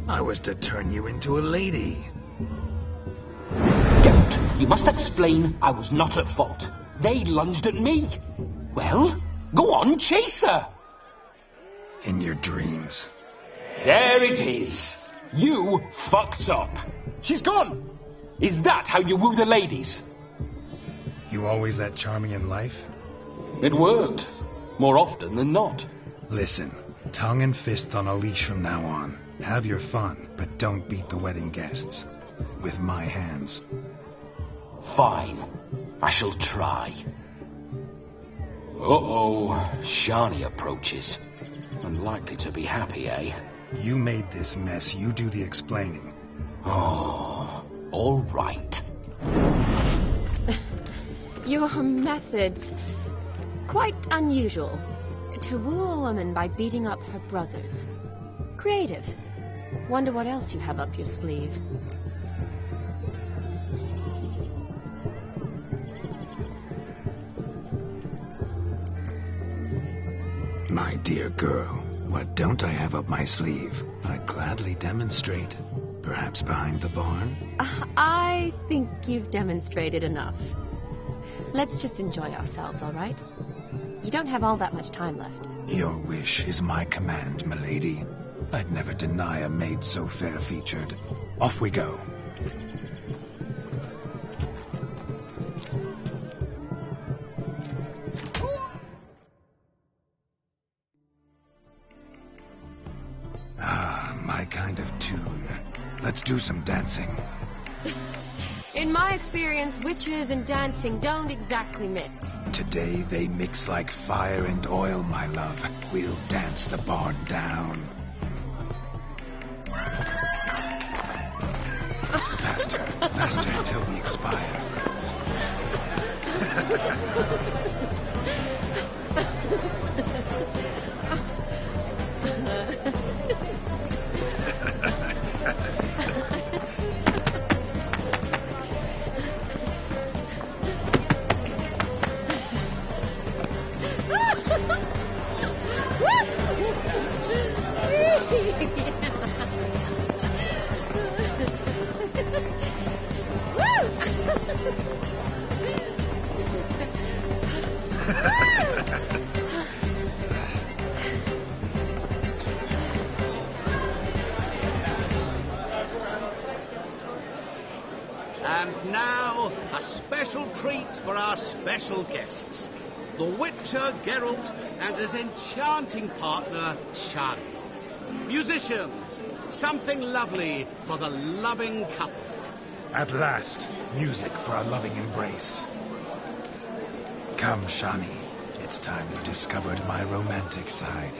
I was to turn you into a lady. Geralt, you must explain I was not at fault. They lunged at me. Well, go on, chase her. In your dreams. There it is. You fucked up. She's gone. Is that how you woo the ladies? You always that charming in life? It worked. More often than not. Listen, tongue and fists on a leash from now on. Have your fun, but don't beat the wedding guests. With my hands. Fine. I shall try. Uh-oh. Shani approaches. Unlikely to be happy, eh? You made this mess. You do the explaining. Oh, all right. Your methods... quite unusual. To woo a woman by beating up her brothers. Creative. Wonder what else you have up your sleeve. My dear girl, what don't I have up my sleeve? I'd gladly demonstrate. Perhaps behind the barn? I think you've demonstrated enough. Let's just enjoy ourselves, all right? You don't have all that much time left. Your wish is my command, milady. I'd never deny a maid so fair-featured. Off we go. My kind of tune. Let's do some dancing. In my experience, witches and dancing don't exactly mix. Today they mix like fire and oil, my love. We'll dance the barn down. Faster. faster until we expire. And now, a special treat for our special guests. The Witcher, Geralt, and his enchanting partner, Shani. Musicians, something lovely for the loving couple. At last, music for a loving embrace. Come, Shani. It's time you discovered my romantic side.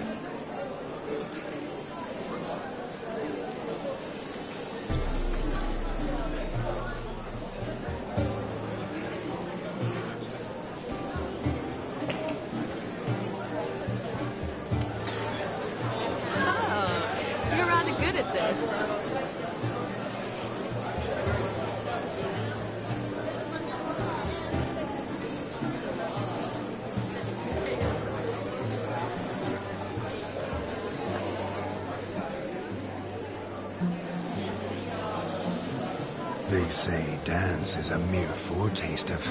They say dance is a mere foretaste of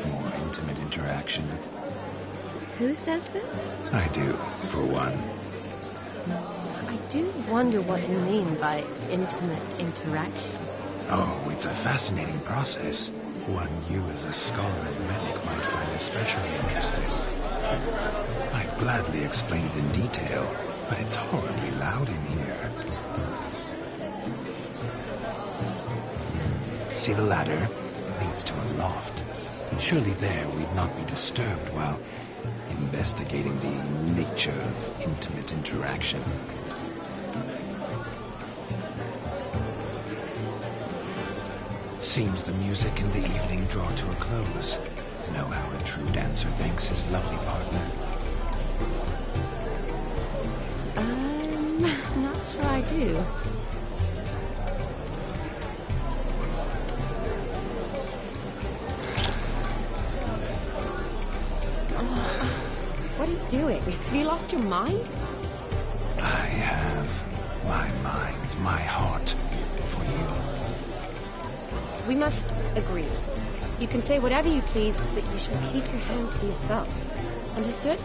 more intimate interaction. Who says this? I do, for one. I do wonder what you mean by intimate interaction. Oh, it's a fascinating process. One you as a scholar and medic might find especially interesting. I'd gladly explain it in detail, but it's horribly loud in here. See the ladder? It leads to a loft. Surely there we'd not be disturbed while investigating the nature of intimate interaction. Seems the music and the evening draw to a close. Know how a true dancer thanks his lovely partner? I'm not sure I do. What are you doing? Have you lost your mind? I have my mind, my heart for you. We must agree. You can say whatever you please, but you shall keep your hands to yourself. Understood?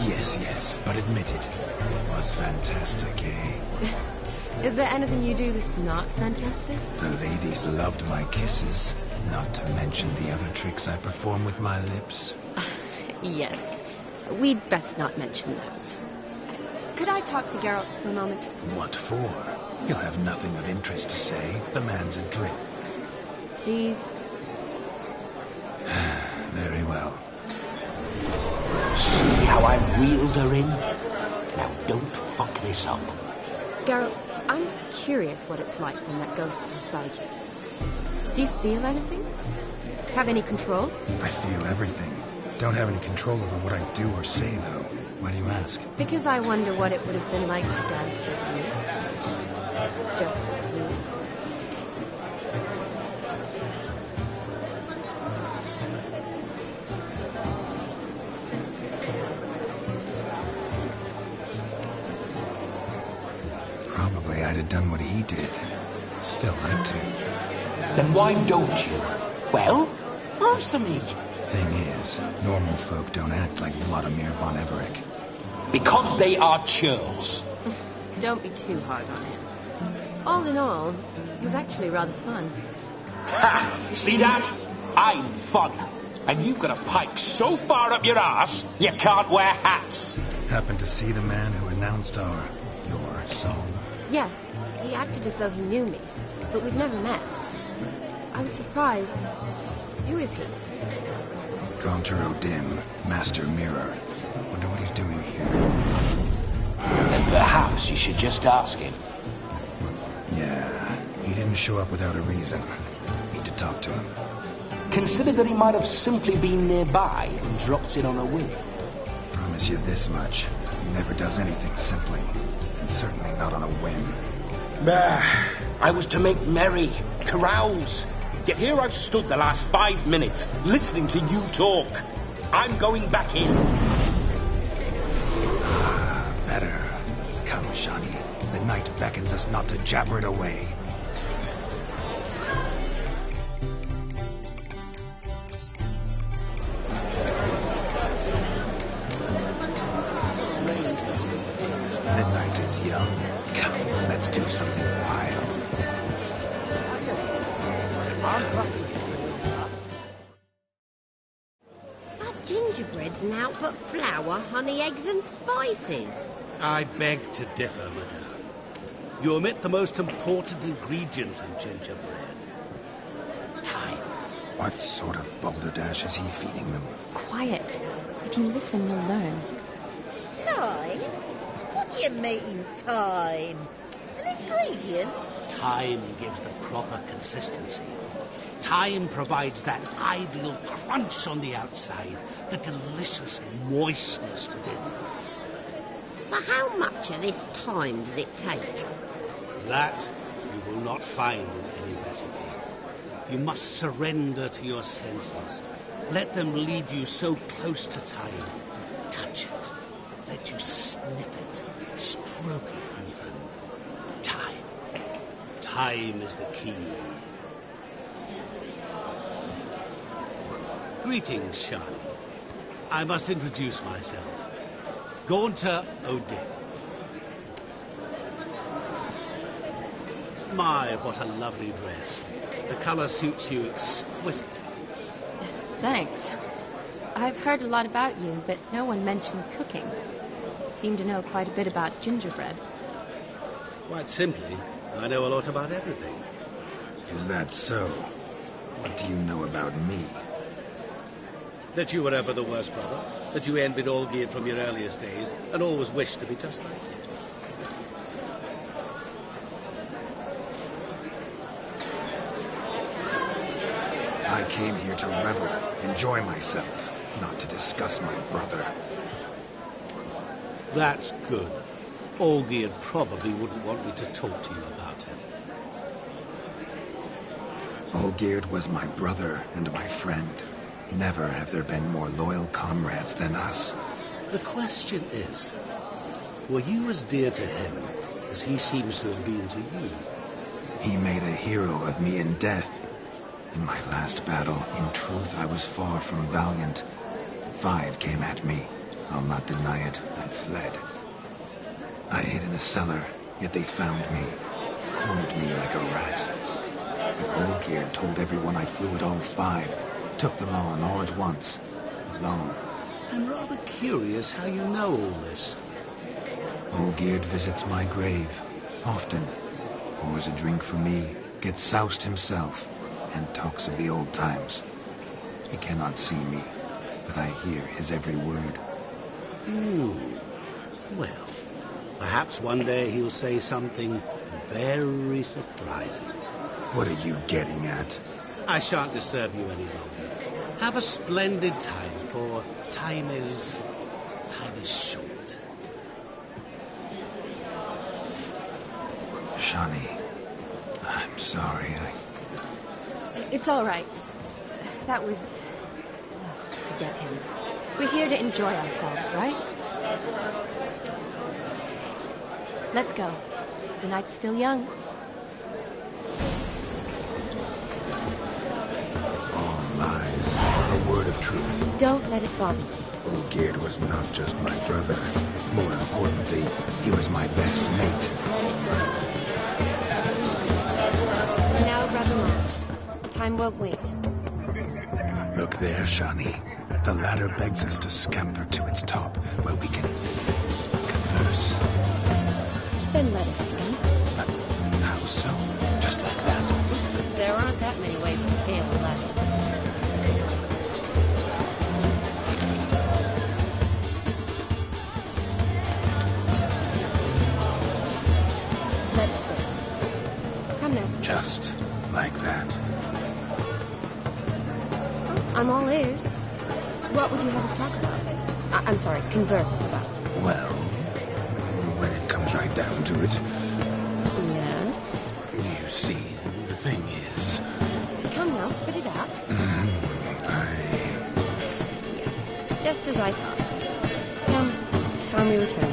Yes, but admit it. It was fantastic, eh? Is there anything you do that's not fantastic? The ladies loved my kisses, not to mention the other tricks I perform with my lips. Yes. We'd best not mention those. Could I talk to Geralt for a moment? What for? He'll have nothing of interest to say. The man's adrift. Please? Very well. See how I've reeled her in? Now don't fuck this up. Geralt, I'm curious what it's like when that ghost's inside you. Do you feel anything? Have any control? I feel everything. Don't have any control over what I do or say, though. Why do you ask? Because I wonder what it would have been like to dance with you. Just you. Probably I'd have done what he did. Still like to. Then why don't you? Well, answer me. Thing is, normal folk don't act like Vladimir von Everett. Because they are churls. Don't be too hard on him. All in all, it was actually rather fun. Ha! See that? I'm fun. And you've got a pipe so far up your ass, you can't wear hats. Happened to see the man who announced your song? Yes, he acted as though he knew me, but we've never met. I was surprised. Who is he? Conturo Dim, Master Mirror. Wonder what he's doing here. And perhaps is, you should just ask him. Yeah, he didn't show up without a reason. Need to talk to him. Consider that he might have simply been nearby and dropped in on a whim. Promise you this much. He never does anything simply. And certainly not on a whim. Bah, I was to make merry, carouse. Yet here I've stood the last 5 minutes, listening to you talk. I'm going back in. Better. Come, Shani. The night beckons us not to jabber it away. Midnight is young. Come, let's do something wild. That gingerbread's now but flour, honey, eggs and spices. I beg to differ, madame. You omit the most important ingredient in gingerbread. Time. What sort of balderdash is he feeding them? Quiet. If you listen, you'll learn. Time? What do you mean, time? An ingredient? Time gives the proper consistency. Time provides that ideal crunch on the outside, the delicious moistness within. So how much of this time does it take? That you will not find in any recipe. You must surrender to your senses. Let them lead you so close to time. Touch it. Let you sniff it. Stroke it even. Time. Time is the key. Greetings, Shani. I must introduce myself. Gaunter O'Dick. My, what a lovely dress. The colour suits you exquisite. Thanks. I've heard a lot about you, but no one mentioned cooking. Seem to know quite a bit about gingerbread. Quite simply, I know a lot about everything. Is that so? What do you know about me? That you were ever the worst brother, that you envied Olgierd from your earliest days, and always wished to be just like him. I came here to revel, enjoy myself, not to discuss my brother. That's good. Olgierd probably wouldn't want me to talk to you about him. Olgierd was my brother and my friend. Never have there been more loyal comrades than us. The question is, were you as dear to him as he seems to have been to you? He made a hero of me in death. In my last battle, in truth, I was far from valiant. 5 came at me. I'll not deny it. I fled. I hid in a cellar, yet they found me. Cornered me like a rat. But Olgierd told everyone I flew at all 5. Took them on all at once. Alone. I'm rather curious how you know all this. Olgierd visits my grave. Often. Pours a drink for me. Gets soused himself. And talks of the old times. He cannot see me, but I hear his every word. Well, perhaps one day he'll say something very surprising. What are you getting at? I shan't disturb you any longer. Have a splendid time, for time is short. Shani, I'm sorry. It's all right. That was... Oh, forget him. We're here to enjoy ourselves, right? Let's go. The night's still young. All lies. Not a word of truth. Don't let it bother you. Olgierd was not just my brother. More importantly, he was my best mate. Now grab him on. Time won't wait. Look there, Shani. The ladder begs us to scamper to its top, where we can converse. Then let us speak. But how so? Just like that? There aren't that many ways to scale a ladder. I'm all ears. What would you have us talk about? I'm sorry, converse about. Well, when it comes right down to it. Yes? You see, the thing is... Come now, spit it out. Yes, just as I thought. Come, time we return.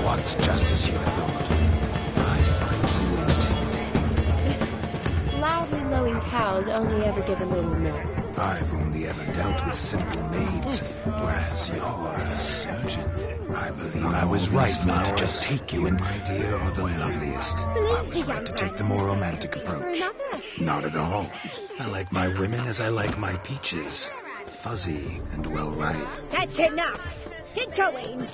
What's just as you thought? I find you intimidating. Loudly lowing cows only ever give a little milk. I've only ever dealt with simple maids, whereas you're a surgeon. I believe I was right not to just take you, and my dear, are the loveliest. I was right to take the more romantic approach. Not at all. I like my women as I like my peaches. Fuzzy and well ripe. That's enough. Get going.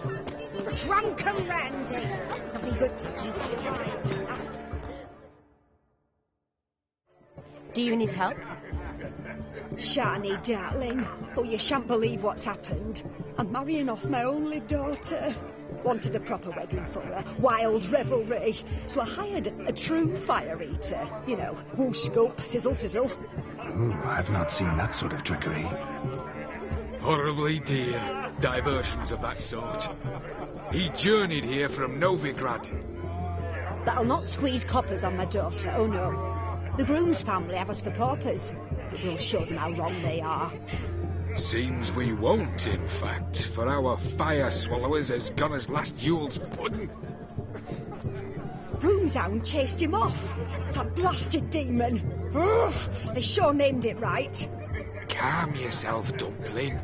Drunk and randy. Nothing good keeps it right. Do you need help? Shani, darling. Oh, you shan't believe what's happened. I'm marrying off my only daughter. Wanted a proper wedding for her. Wild revelry. So I hired a true fire eater. You know, whoosh, scoop, sizzle, sizzle. Ooh, I've not seen that sort of trickery. Horribly dear diversions of that sort. He journeyed here from Novigrad. But I'll not squeeze coppers on my daughter, oh no. The groom's family have us for paupers, but we'll show them how wrong they are. Seems we won't, in fact, for our fire swallowers as gone as last Yule's pudding. Broomshound chased him off. That blasted demon. Ugh, they sure named it right. Calm yourself, Dumpling.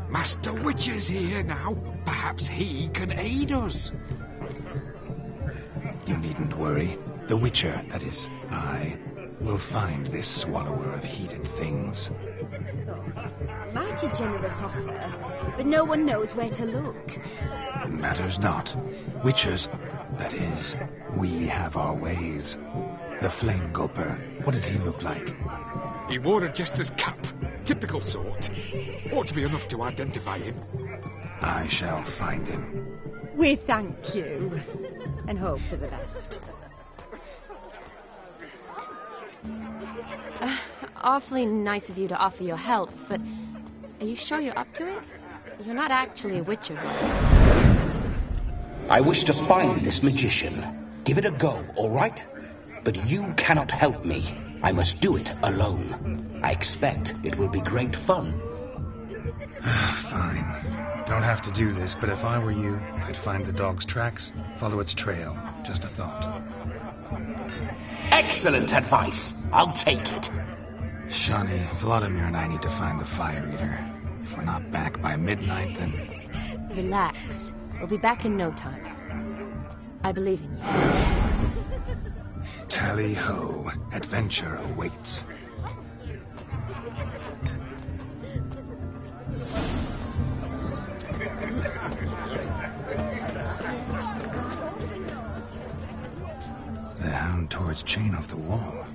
Master Witcher's here now. Perhaps he can aid us. You needn't worry. The Witcher, that is, I, will find this swallower of heated things. Mighty generous offer, but no one knows where to look. Matters not. Witchers, that is, we have our ways. The Flame Gulper, what did he look like? He wore a jester's cap. Typical sort. Ought to be enough to identify him. I shall find him. We thank you, and hope for the best. Awfully nice of you to offer your help, but are you sure you're up to it? You're not actually a witcher. I wish to find this magician. Give it a go, all right? But you cannot help me. I must do it alone. I expect it will be great fun. Fine. Don't have to do this, but if I were you, I'd find the dog's tracks, follow its trail. Just a thought. Excellent advice. I'll take it. Shani, Vladimir and I need to find the fire eater. If we're not back by midnight, then... Relax. We'll be back in no time. I believe in you. Tally-ho. Adventure awaits. The hound tore its chain off the wall.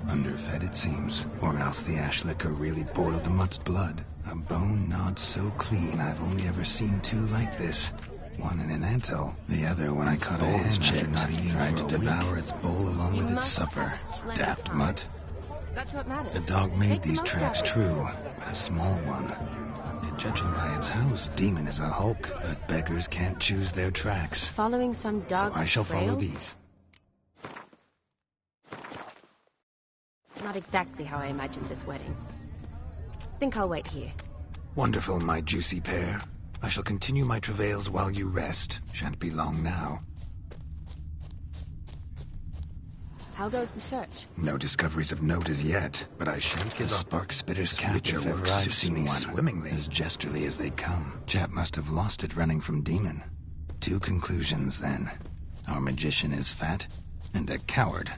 Underfed, it seems. Or else the ash liquor really boiled the mutt's blood. A bone gnawed so clean I've only ever seen two like this. One in an anthill, the other when I caught a hen after not eating tried to devour its bowl along with its supper. Daft mutt. That's what matters. The dog made these tracks true, but a small one. And judging by its house, Demon is a hulk, but beggars can't choose their tracks. Following some dog's So I shall trail? follow these. Not exactly how I imagined this wedding. Think I'll wait here. Wonderful, my juicy pair. I shall continue my travails while you rest. Shan't be long now. How goes the search? No discoveries of note as yet, but I shan't give up. Spark Spitter's cap if ever I've seen one. Swimmingly. As gesterly as they come. Chap must have lost it running from Demon. Two conclusions, then. Our magician is fat, and a coward.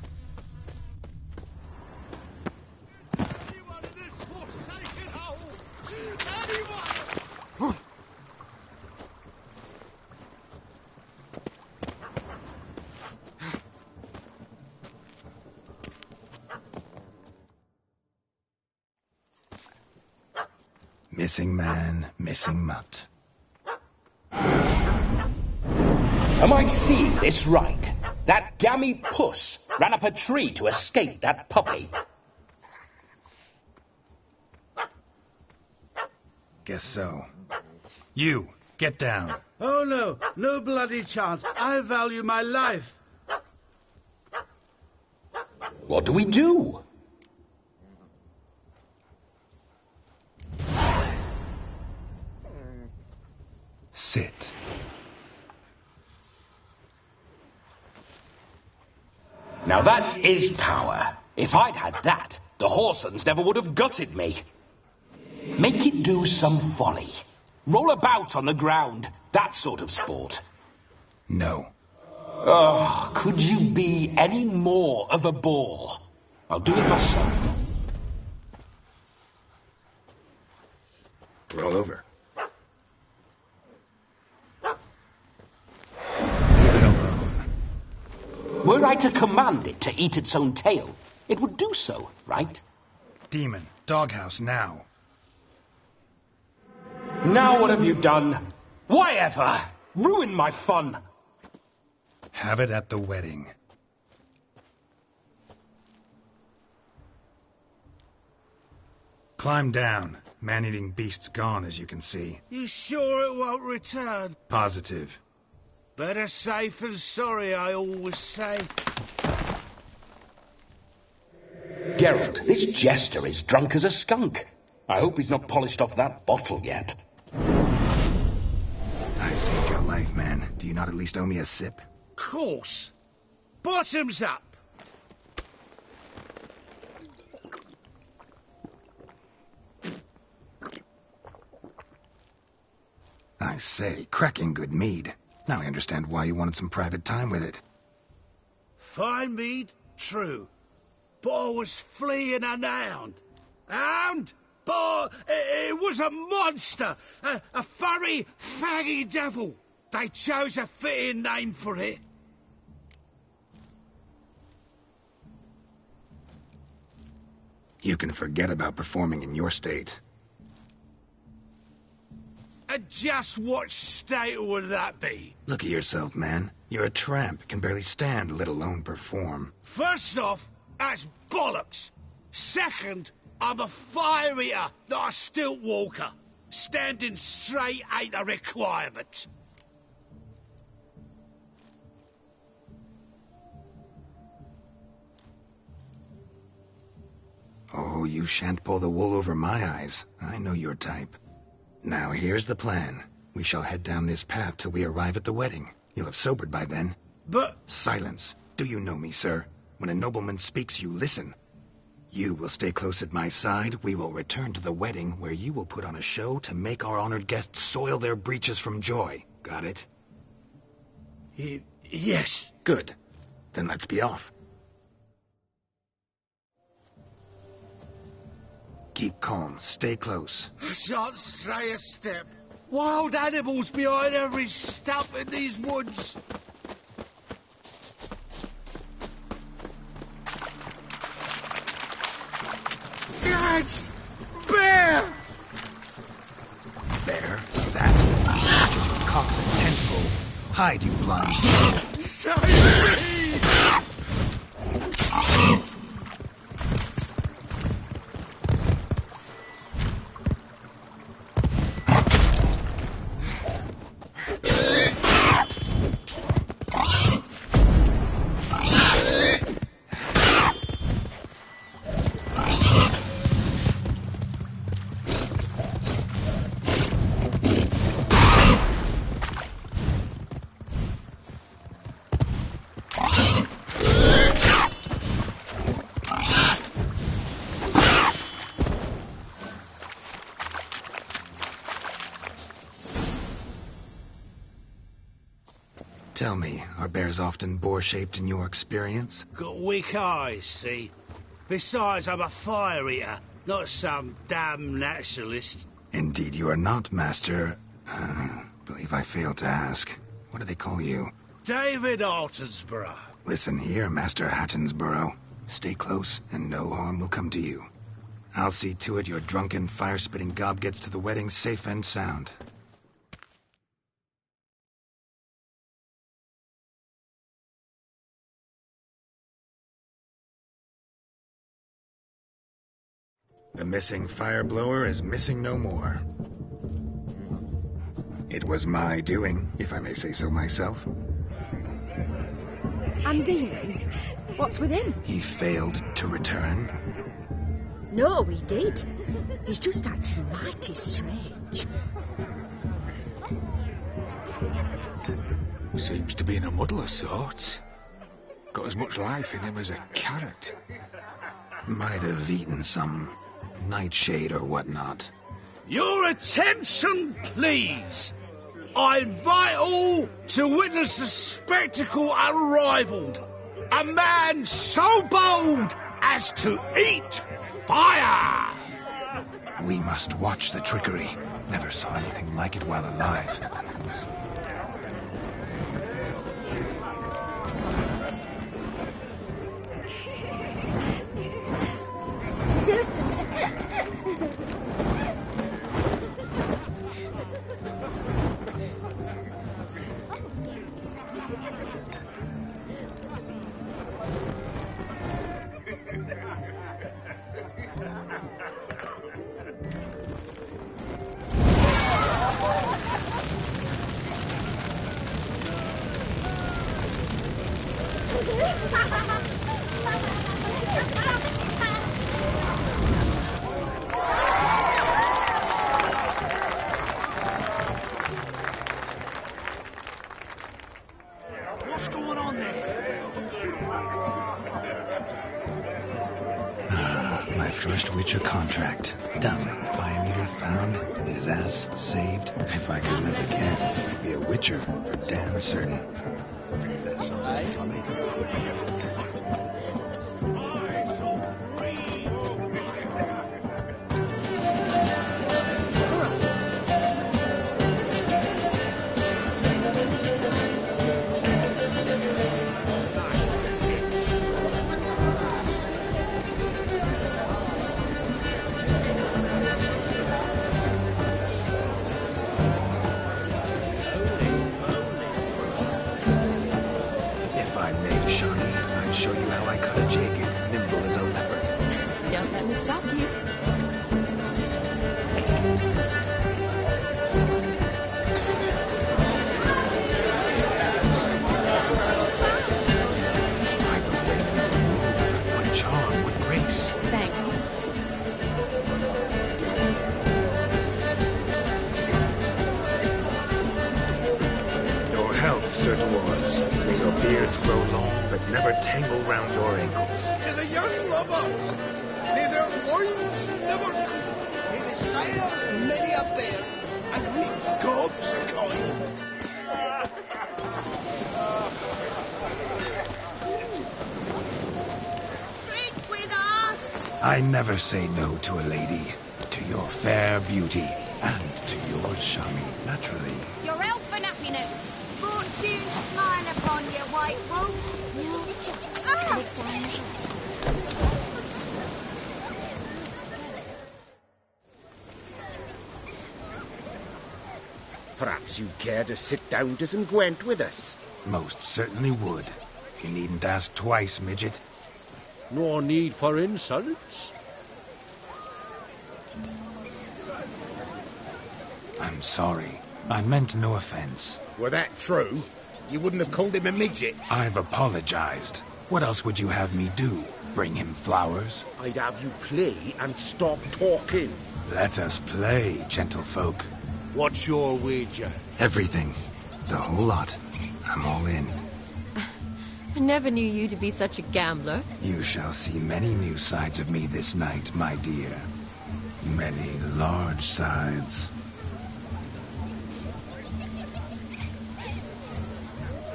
Missing man, missing mutt. Am I seeing this right? That gammy puss ran up a tree to escape that puppy. Guess so. You, get down. Oh, no. No bloody chance. I value my life. What do we do? Sit. Now that is power. If I'd had that, the Horsons never would have gutted me. Make it do some folly. Roll about on the ground. That sort of sport. No. Oh, could you be any more of a bore? I'll do it myself. Roll over. Were I to command it to eat its own tail, it would do so, right? Demon, doghouse now. Now what have you done? Why ever? Ruin my fun. Have it at the wedding. Climb down. Man-eating beast's gone, as you can see. You sure it won't return? Positive. Better safe than sorry, I always say. Geralt, this jester is drunk as a skunk. I hope he's not polished off that bottle yet. I saved your life, man. Do you not at least owe me a sip? Course. Bottoms up. I say, cracking good mead. Now I understand why you wanted some private time with it. Fine mead, true. But I was fleeing an hound. Hound? But it was a monster. A furry, faggy devil. They chose a fitting name for it. You can forget about performing in your state. And just what state would that be? Look at yourself, man. You're a tramp, can barely stand, let alone perform. First off, that's bollocks. Second, I'm a fire eater, not a stilt walker. Standing straight ain't a requirement. Oh, you shan't pull the wool over my eyes. I know your type. Now, here's the plan. We shall head down this path till we arrive at the wedding. You'll have sobered by then. But... Silence. Do you know me, sir? When a nobleman speaks, you listen. You will stay close at my side. We will return to the wedding, where you will put on a show to make our honored guests soil their breeches from joy. Got it? Yes. Good. Then let's be off. Keep calm. Stay close. I shan't stray a step. Wild animals behind every stump in these woods. Lads! Bear! Bear? That's just your cocks and tentpole. Hide, you blind. Save me! Tell me, are bears often boar-shaped in your experience? Got weak eyes, see? Besides, I'm a fire eater, not some damn naturalist. Indeed you are not, Master... believe I failed to ask. What do they call you? David Altonsborough. Listen here, Master Hattonsborough. Stay close, and no harm will come to you. I'll see to it your drunken, fire-spitting gob gets to the wedding safe and sound. The missing fire blower is missing no more. It was my doing, if I may say so myself. And Demon? What's with him? He failed to return. No, he did. He's just acting mighty strange. Seems to be in a muddle of sorts. Got as much life in him as a carrot. Might have eaten some nightshade or whatnot. Your attention, please. I invite all to witness the spectacle unrivaled. A man so bold as to eat fire! We must watch the trickery. Never saw anything like it while alive. What's going on there? My first Witcher contract. Done. Fire meter found. His ass saved. If I could live again, I'd be a Witcher for damn certain. That's all right, Tommy. Show you how I cut a jig, nimble as a leopard. Don't let me stop you. By the way you move, what charm, what grace. Thanks. Your health, Sir Dwarves. May your beards grow long, but never tangle round your ankles. To the young lovers, may their loins never cool, may they sire many a bear, and reap gobs of coin. Drink with us! I never say no to a lady. To your fair beauty, and to yours, Shami, naturally. Your health and happiness. Fortune smile upon you, white wolf. Perhaps you'd care to sit down to some Gwent with us. Most certainly would. You needn't ask twice, midget. No need for insults. I'm sorry. I meant no offense. Were that true, you wouldn't have called him a midget. I've apologized. What else would you have me do? Bring him flowers? I'd have you play and stop talking. Let us play, gentlefolk. What's your wager? Everything. The whole lot. I'm all in. I never knew you to be such a gambler. You shall see many new sides of me this night, my dear. Many large sides.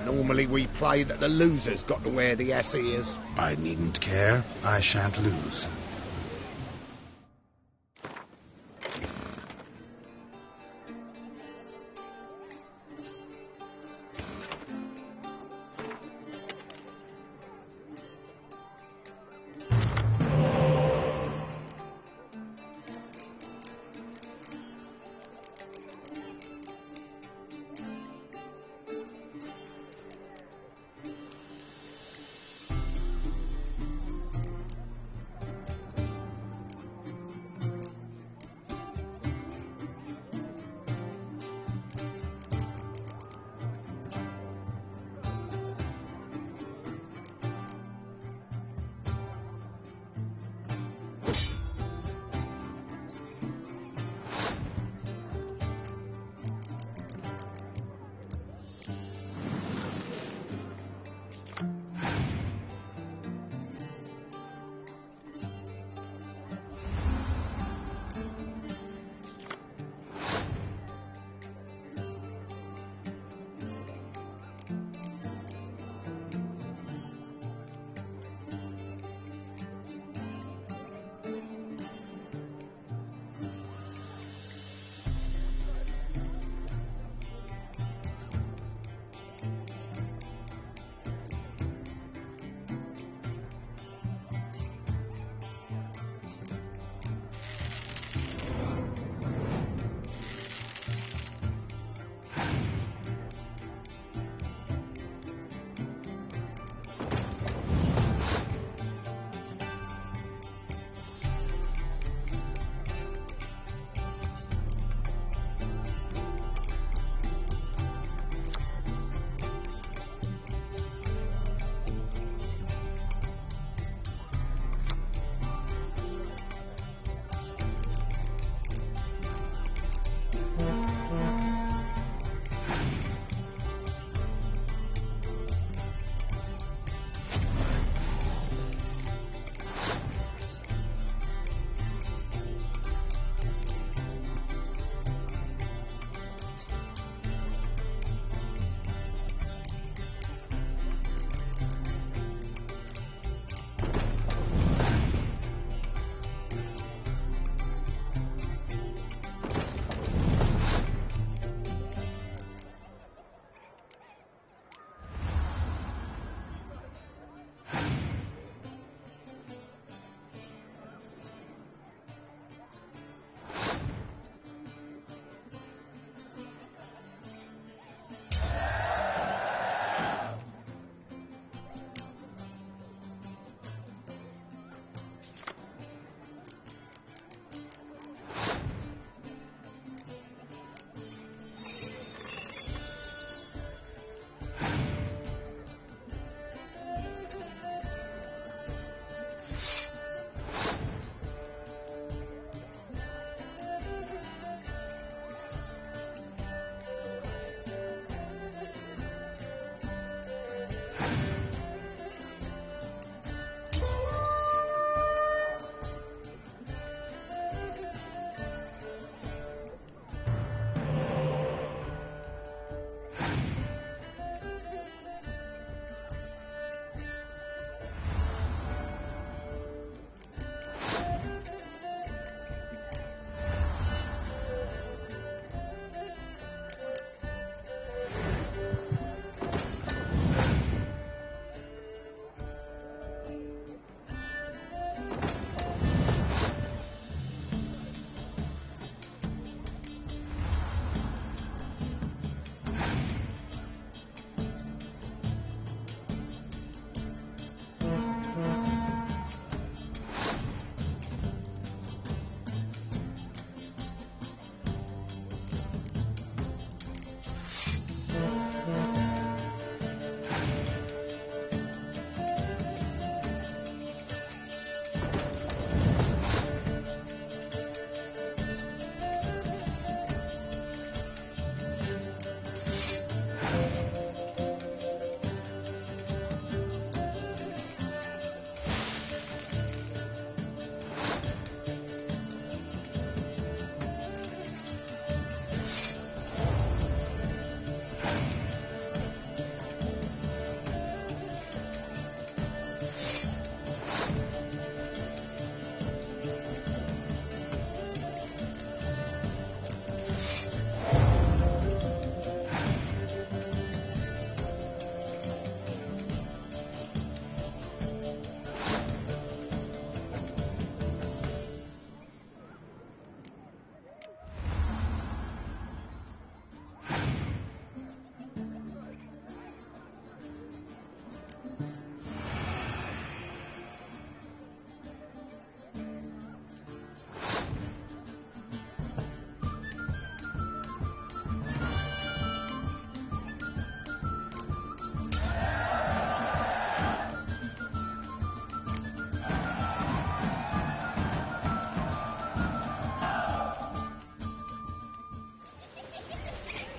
Normally we play that the loser's got to wear the ass ears. I needn't care. I shan't lose.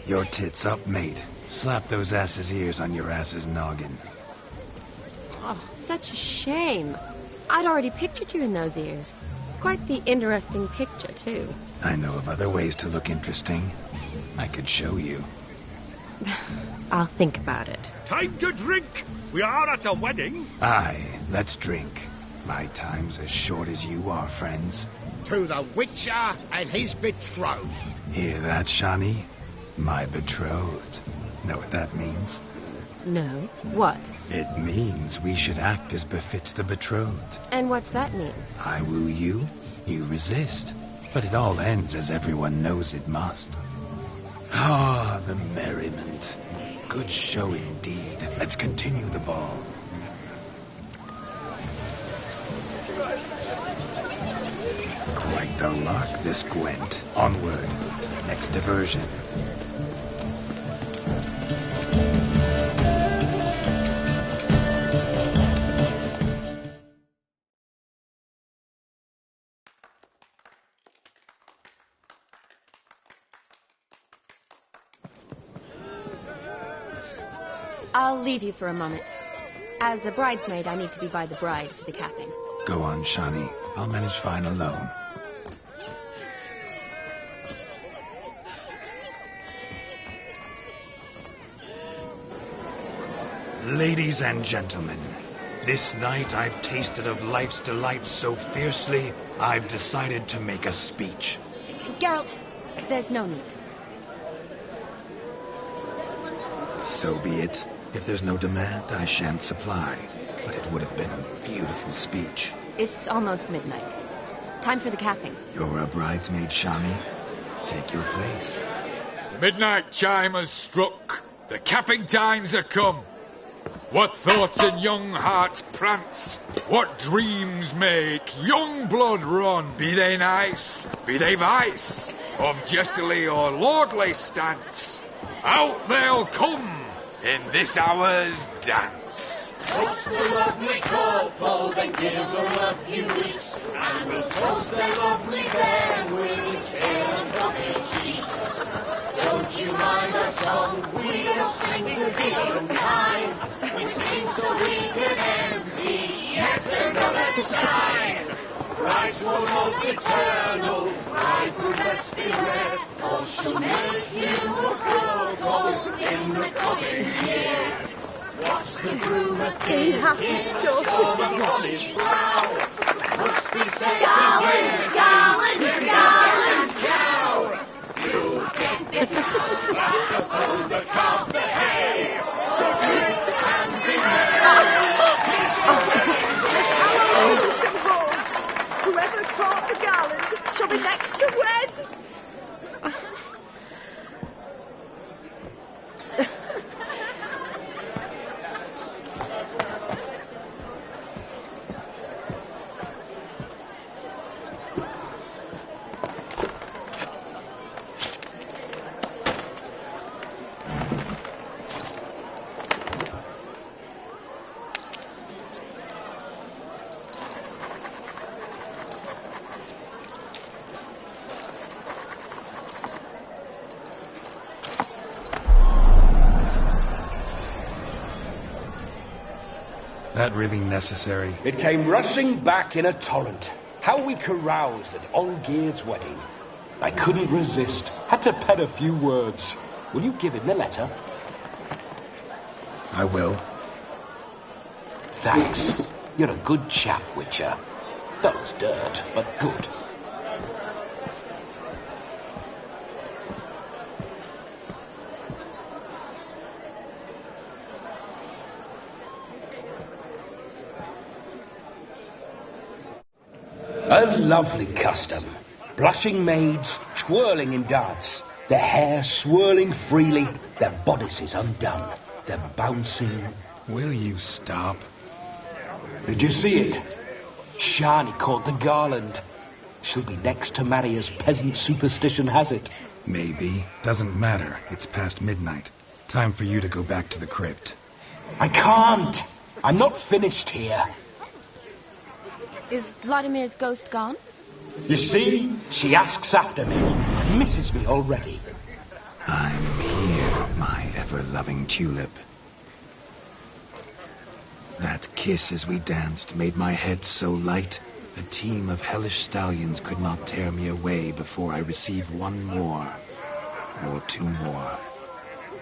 Your tits up, mate. Slap those asses' ears on your ass's noggin. Oh, such a shame. I'd already pictured you in those ears. Quite the interesting picture, too. I know of other ways to look interesting. I could show you. I'll think about it. Time to drink! We are at a wedding. Aye, let's drink. My time's as short as you are, friends. To the Witcher and his betrothed. Hear that, Shani? My betrothed. Know what that means? No. What? It means we should act as befits the betrothed. And what's that mean? I woo you, you resist. But it all ends as everyone knows it must. Ah, the merriment. Good show indeed. Let's continue the ball. Quite the lark, this Gwent. Onward. Next diversion. I'll leave you for a moment. As a bridesmaid, I need to be by the bride for the capping. Go on, Shani. I'll manage fine alone. Ladies and gentlemen, this night I've tasted of life's delights so fiercely, I've decided to make a speech. Geralt, there's no need. So be it. If there's no demand, I shan't supply. But it would have been a beautiful speech. It's almost midnight. Time for the capping. You're a bridesmaid, Shani. Take your place. The midnight chime has struck. The capping times are come. What thoughts in young hearts prance? What dreams make young blood run? Be they nice, be they vice, of jestily or lordly stance, out they'll come in this hour's dance. Toast the lovely couple, then give her a few weeks, and we'll toast the lovely bed with its pale and puppet sheets. Don't you mind our song? We don't sing to be unkind. We sing so we can empty yet another sign. Brides will hope eternal, bride will best beware, or she'll make you a proposal in the coming year. Watch the groom appear in a storm upon his brow. Must be said, gallant cow. You get the cow back upon the calf the hay. So drink and be merry. Whoever caught the gallant shall be next to wed. That really necessary? It came rushing back in a torrent. How we caroused at Olgierd's wedding. I couldn't resist. Had to pen a few words. Will you give him the letter? I will. Thanks. You're a good chap, Witcher. Dull as dirt, but good. A lovely custom. Blushing maids twirling in dance, their hair swirling freely, their bodices undone, their bouncing... Will you stop? Did you see it? Shani caught the garland. She'll be next to marry as peasant superstition has it. Maybe. Doesn't matter. It's past midnight. Time for you to go back to the crypt. I can't. I'm not finished here. Is Vladimir's ghost gone? You see? She asks after me. Misses me already. I'm here. ever-loving tulip. That kiss as we danced made my head so light, a team of hellish stallions could not tear me away before I receive one more, or two more,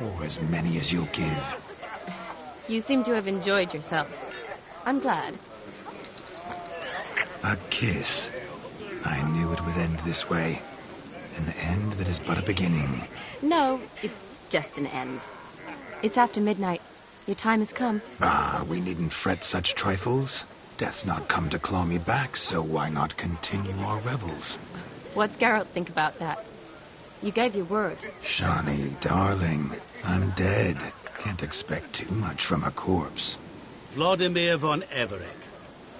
or as many as you'll give. You seem to have enjoyed yourself. I'm glad. A kiss. I knew it would end this way. An end that is but a beginning. No, it's just an end. It's after midnight. Your time has come. Ah, we needn't fret such trifles. Death's not come to claw me back, so why not continue our revels? What's Geralt think about that? You gave your word. Shawnee, darling, I'm dead. Can't expect too much from a corpse. Vladimir von Everett,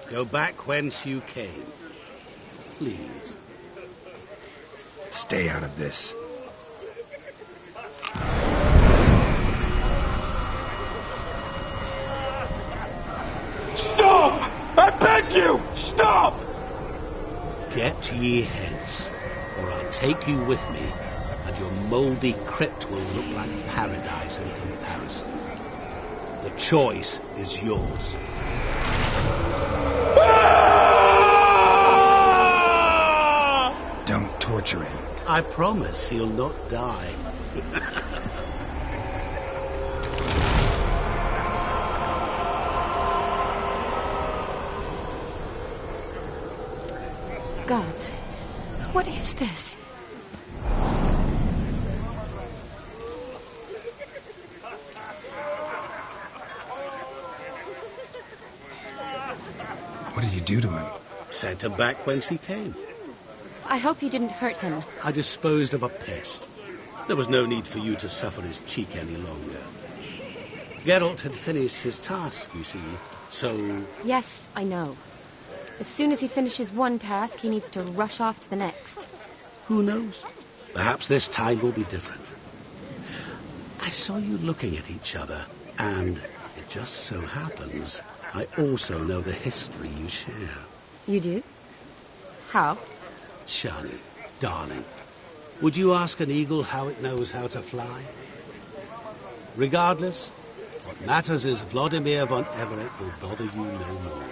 go back whence you came. Please. Stay out of this. Stop! I beg you! Stop! Get ye hence, or I'll take you with me, and your mouldy crypt will look like paradise in comparison. The choice is yours. Don't torture him. I promise he'll not die. Gods, what is this? What did you do to him? Sent him back whence he came. I hope you didn't hurt him. I disposed of a pest. There was no need for you to suffer his cheek any longer. Geralt had finished his task, you see, so... Yes, I know. As soon as he finishes one task, he needs to rush off to the next. Who knows? Perhaps this time will be different. I saw you looking at each other, and it just so happens I also know the history you share. You do? How? Shani, darling, would you ask an eagle how it knows how to fly? Regardless, what matters is Vladimir von Everett will bother you no more.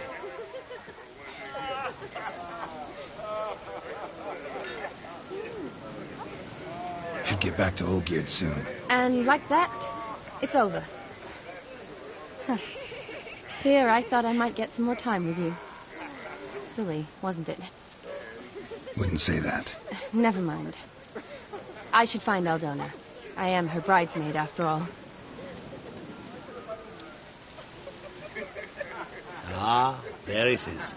Should get back to Olgierd soon. And like that, it's over. Huh. Here, I thought I might get some more time with you. Silly, wasn't it? Wouldn't say that. Never mind. I should find Aldona. I am her bridesmaid, after all. Ah, there it is.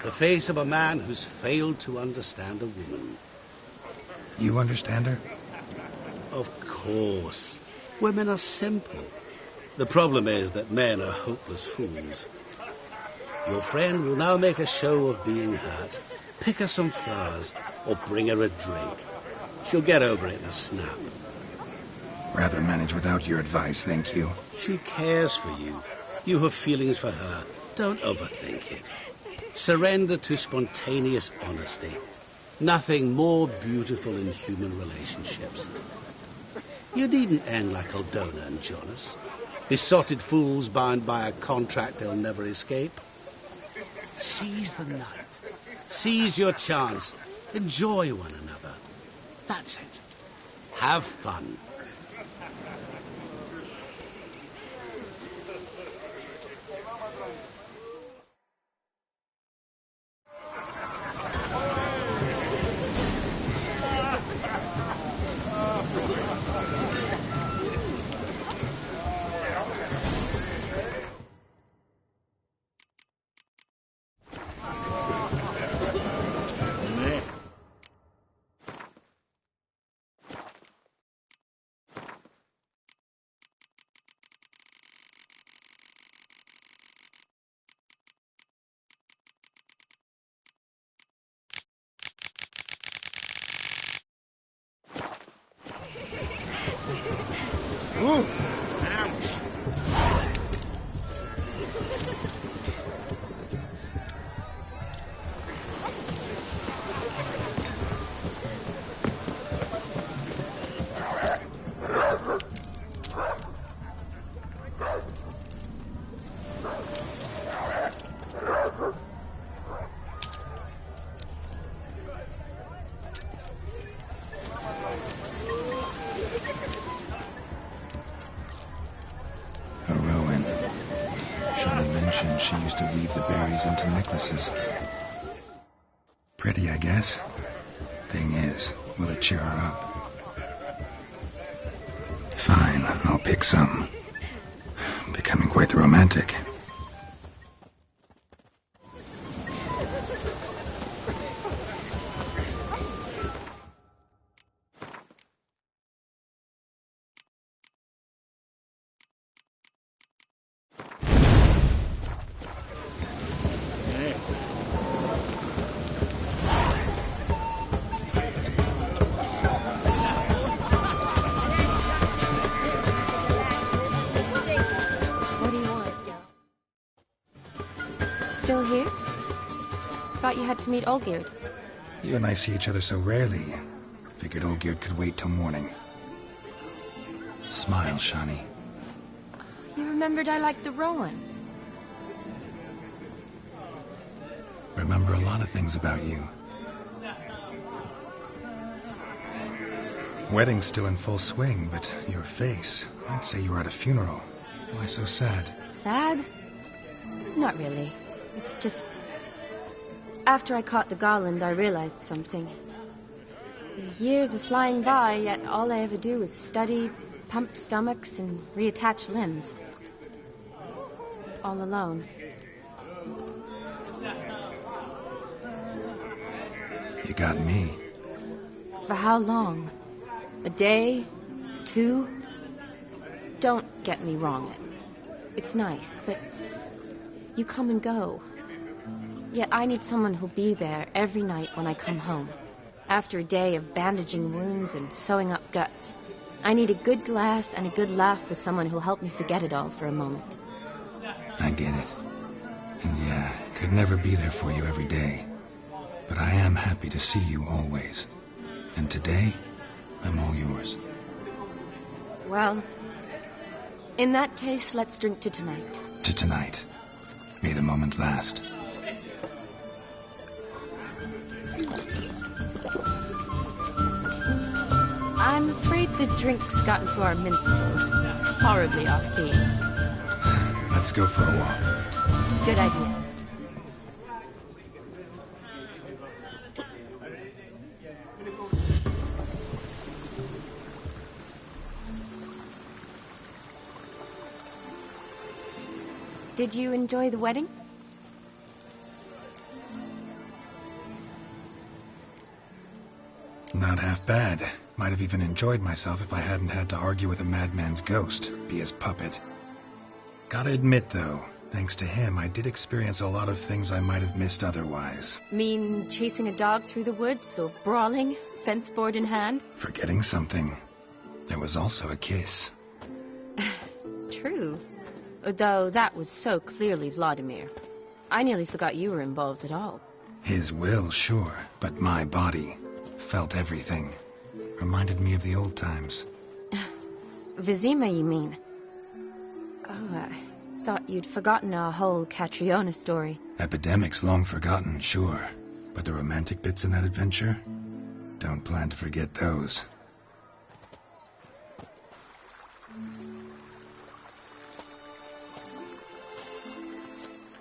The face of a man who's failed to understand a woman. You understand her? Of course. Women are simple. The problem is that men are hopeless fools. Your friend will now make a show of being hurt, pick her some flowers, or bring her a drink. She'll get over it in a snap. Rather manage without your advice, thank you. She cares for you. You have feelings for her. Don't overthink it. Surrender to spontaneous honesty. Nothing more beautiful in human relationships. You needn't end like Aldona and Jonas. Besotted fools bound by a contract they'll never escape. Seize the night. Seize your chance. Enjoy one another. That's it. Have fun. Ooh, ouch. mentioned she used to weave the berries into necklaces. Pretty, I guess. Thing is, will it cheer her up? Fine, I'll pick some. Becoming quite the romantic. Still here? Thought you had to meet Olgierd. You and I see each other so rarely. Figured Olgierd could wait till morning. Smile, Shani. You remembered I liked the Rowan. Remember a lot of things about you. Wedding's still in full swing, but your face, I'd say you were at a funeral. Why so sad? Sad? Not really. It's just... After I caught the garland, I realized something. The years are flying by, yet all I ever do is study, pump stomachs, and reattach limbs. All alone. You got me. For how long? A day? 2? Don't get me wrong. It's nice, but you come and go. Yet I need someone who'll be there every night when I come home. After a day of bandaging wounds and sewing up guts, I need a good glass and a good laugh with someone who'll help me forget it all for a moment. I get it. And yeah, could never be there for you every day. But I am happy to see you always. And today, I'm all yours. Well, in that case, let's drink to tonight. To tonight. May the moment last. I'm afraid the drink's gotten to our minstrels. Horribly offbeat. Let's go for a walk. Good idea. Did you enjoy the wedding? Not half bad. Might have even enjoyed myself if I hadn't had to argue with a madman's ghost, be his puppet. Gotta admit, though, thanks to him, I did experience a lot of things I might have missed otherwise. Mean chasing a dog through the woods, or brawling, fence board in hand? Forgetting something. There was also a kiss. True. Though that was so clearly Vladimir. I nearly forgot you were involved at all. His will, sure, but my body felt everything. Reminded me of the old times. Vizima, you mean? Oh, I thought you'd forgotten our whole Catriona story. Epidemics long forgotten, sure. But the romantic bits in that adventure? Don't plan to forget those.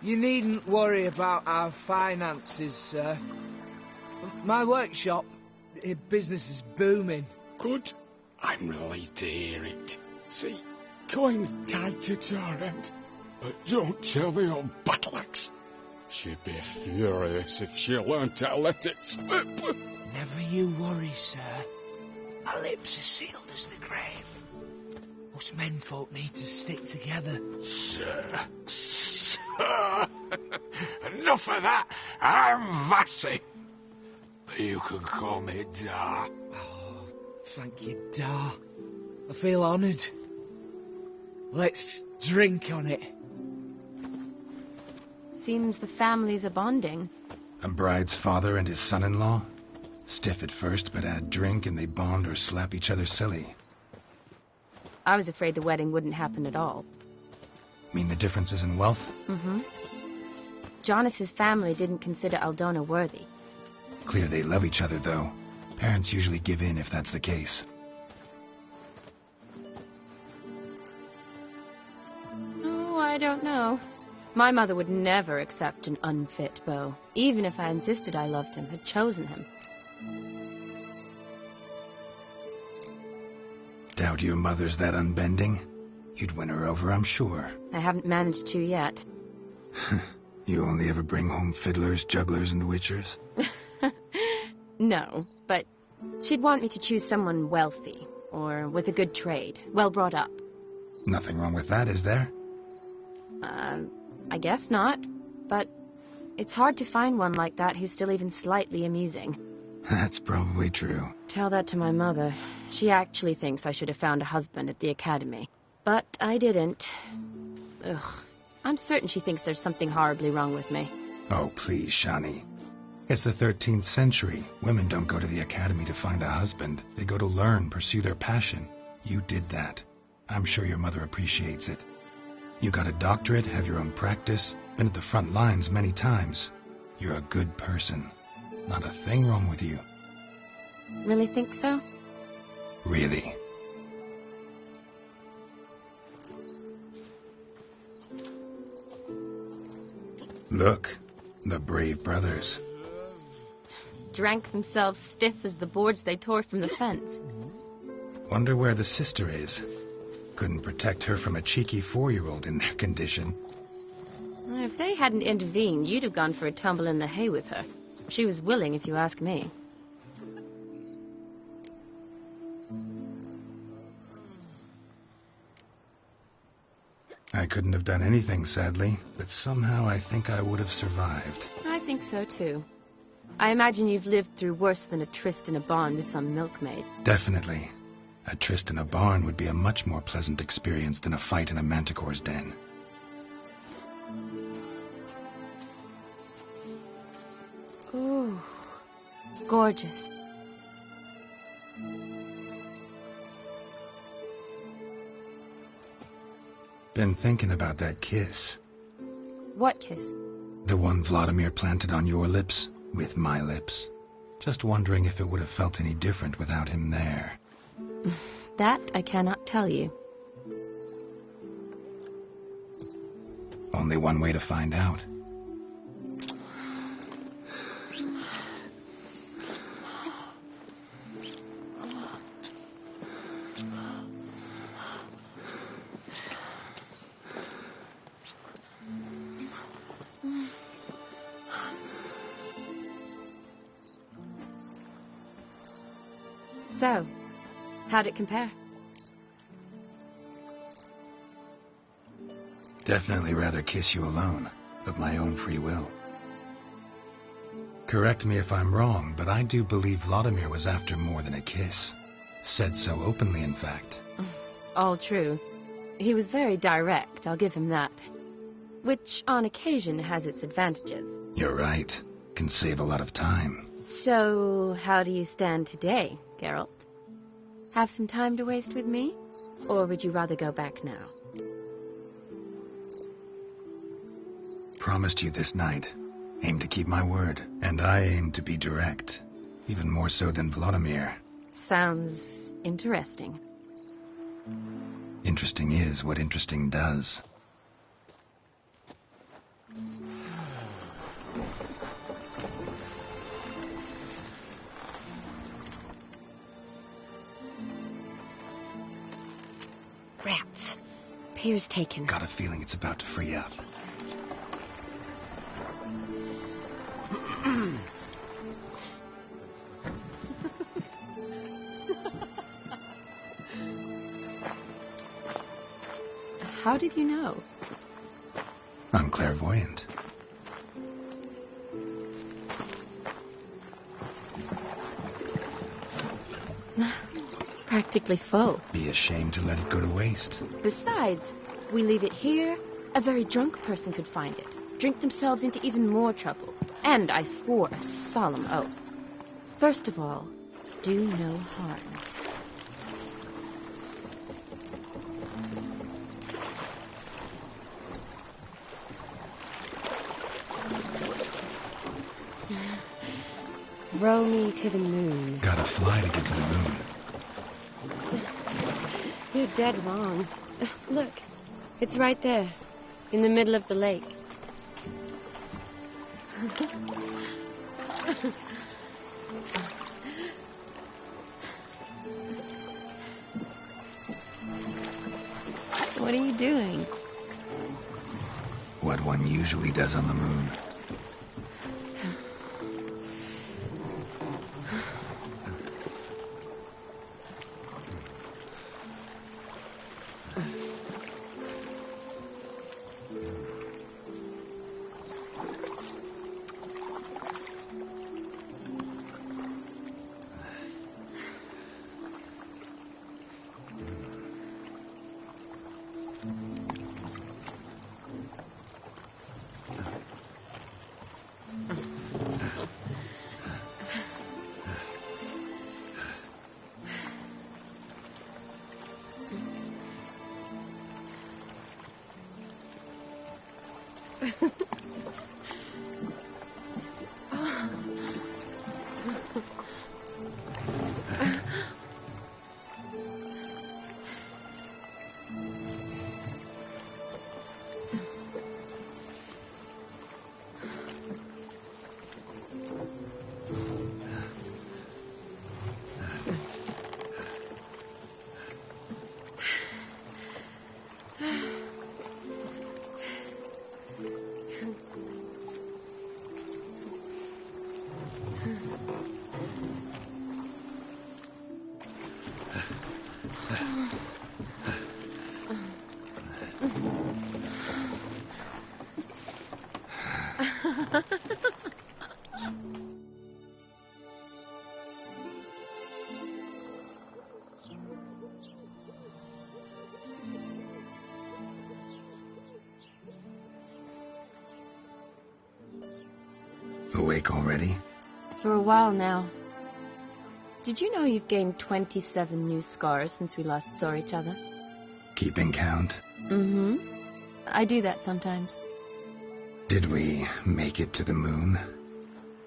You needn't worry about our finances, sir. My workshop, business is booming. Good. I'm relieved to hear it. See, coin's tied to Torrent, but don't tell the old battle-axe. She'd be furious if she learned to let it slip. Never you worry, sir. My lips are sealed as the grave. Us menfolk need to stick together. Sir. Enough of that. I'm Vassy. You can call me Dar. Oh, thank you, Dar. I feel honoured. Let's drink on it. Seems the families are bonding. A bride's father and his son-in-law? Stiff at first, but add drink and they bond or slap each other silly. I was afraid the wedding wouldn't happen at all. Mean the differences in wealth? Mm-hmm. Jonas's family didn't consider Aldona worthy. Clear they love each other, though. Parents usually give in if that's the case. Oh, I don't know. My mother would never accept an unfit beau, even if I insisted I loved him, had chosen him. Doubt your mother's that unbending? You'd win her over, I'm sure. I haven't managed to yet. You only ever bring home fiddlers, jugglers, and witchers? No, but she'd want me to choose someone wealthy, or with a good trade, well brought up. Nothing wrong with that, is there? I guess not, but it's hard to find one like that who's still even slightly amusing. That's probably true. Tell that to my mother. She actually thinks I should have found a husband at the academy. But I didn't. Ugh. I'm certain she thinks there's something horribly wrong with me. Oh, please, Shani. It's the 13th century. Women don't go to the academy to find a husband. They go to learn, pursue their passion. You did that. I'm sure your mother appreciates it. You got a doctorate, have your own practice, been at the front lines many times. You're a good person. Not a thing wrong with you. Really think so? Really. Look, the brave brothers. Drank themselves stiff as the boards they tore from the fence. Wonder where the sister is. Couldn't protect her from a cheeky 4-year-old in their condition. If they hadn't intervened, you'd have gone for a tumble in the hay with her. She was willing, if you ask me. I couldn't have done anything, sadly, but somehow I think I would have survived. I think so, too. I imagine you've lived through worse than a tryst in a barn with some milkmaid. Definitely. A tryst in a barn would be a much more pleasant experience than a fight in a manticore's den. Ooh, gorgeous. Been thinking about that kiss. What kiss? The one Vladimir planted on your lips, with my lips. Just wondering if it would have felt any different without him there. That I cannot tell you. Only one way to find out. So, how'd it compare? Definitely rather kiss you alone, of my own free will. Correct me if I'm wrong, but I do believe Vladimir was after more than a kiss. Said so openly, in fact. All true. He was very direct, I'll give him that. Which, on occasion, has its advantages. You're right. Can save a lot of time. So, how do you stand today, Geralt? Have some time to waste with me? Or would you rather go back now? Promised you this night. Aim to keep my word. And I aim to be direct. Even more so than Vladimir. Sounds interesting. Interesting is what interesting does. Rats. Pier's taken. Got a feeling it's about to free up. How did you know? I'm clairvoyant. Practically full. Be ashamed to let it go to waste. Besides, we leave it here, a very drunk person could find it, drink themselves into even more trouble. And I swore a solemn oath. First of all, do no harm. Row me to the moon. Gotta fly to get to the moon. You're dead wrong. Look, it's right there, in the middle of the lake. What are you doing? What one usually does on the moon. Awake already? For a while now. Did you know you've gained 27 new scars since we last saw each other? Keeping count? Mm-hmm. I do that sometimes. Did we make it to the moon?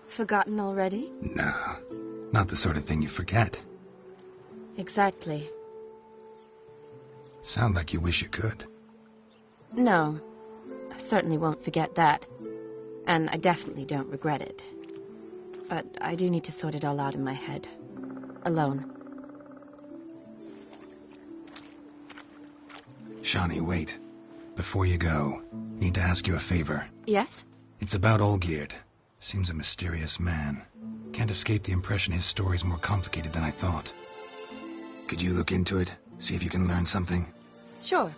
Forgotten already? No, not the sort of thing you forget. Exactly. Sound like you wish you could. No, I certainly won't forget that. And I definitely don't regret it. But I do need to sort it all out in my head. Alone. Shawnee, wait. Before you go, need to ask you a favor. Yes? It's about Olgierd. Seems a mysterious man. Can't escape the impression his story's more complicated than I thought. Could you look into it? See if you can learn something? Sure.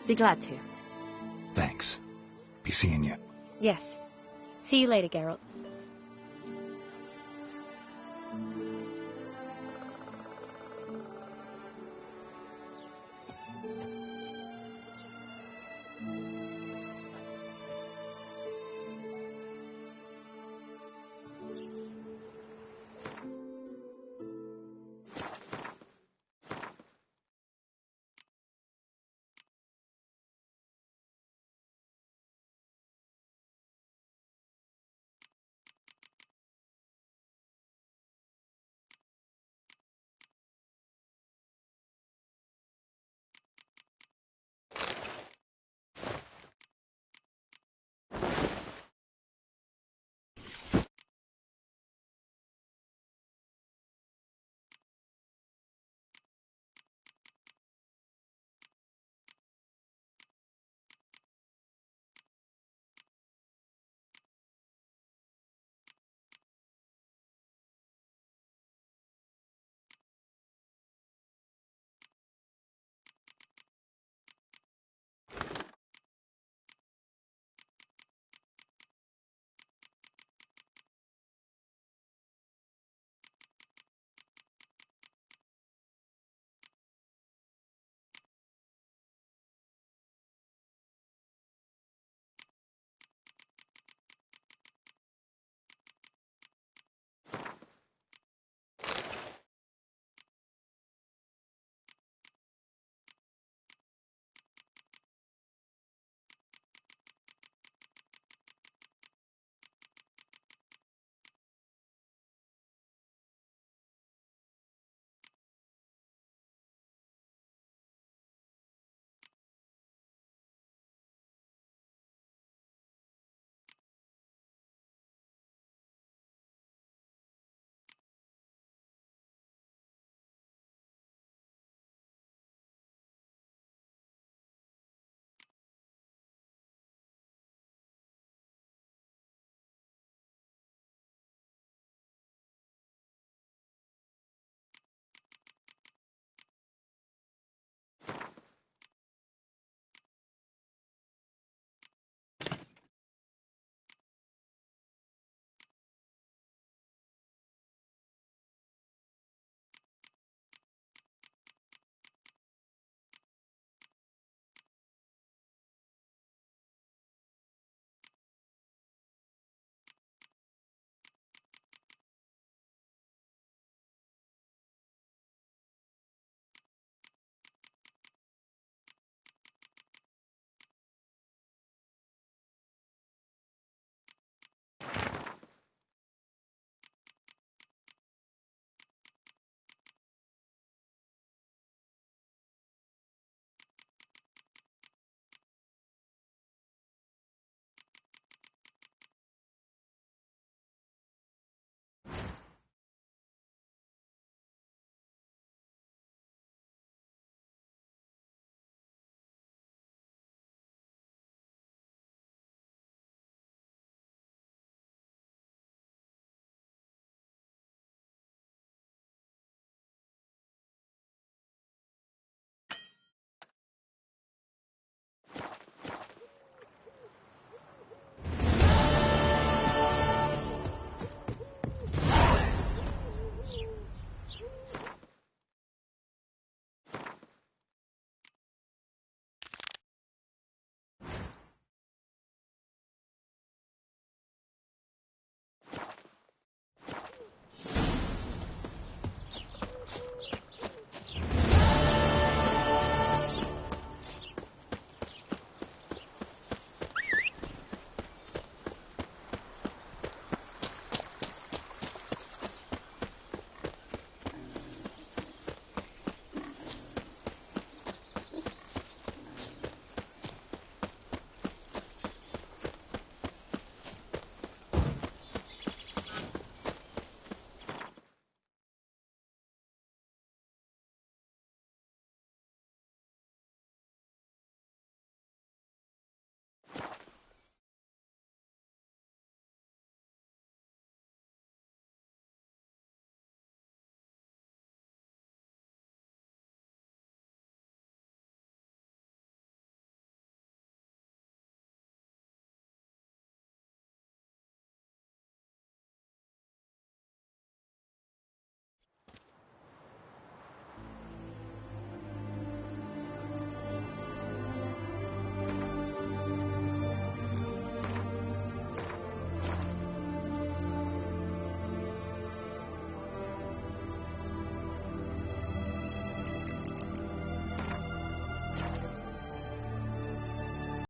Be glad to. Thanks. Be seeing you. Yes. See you later, Geralt.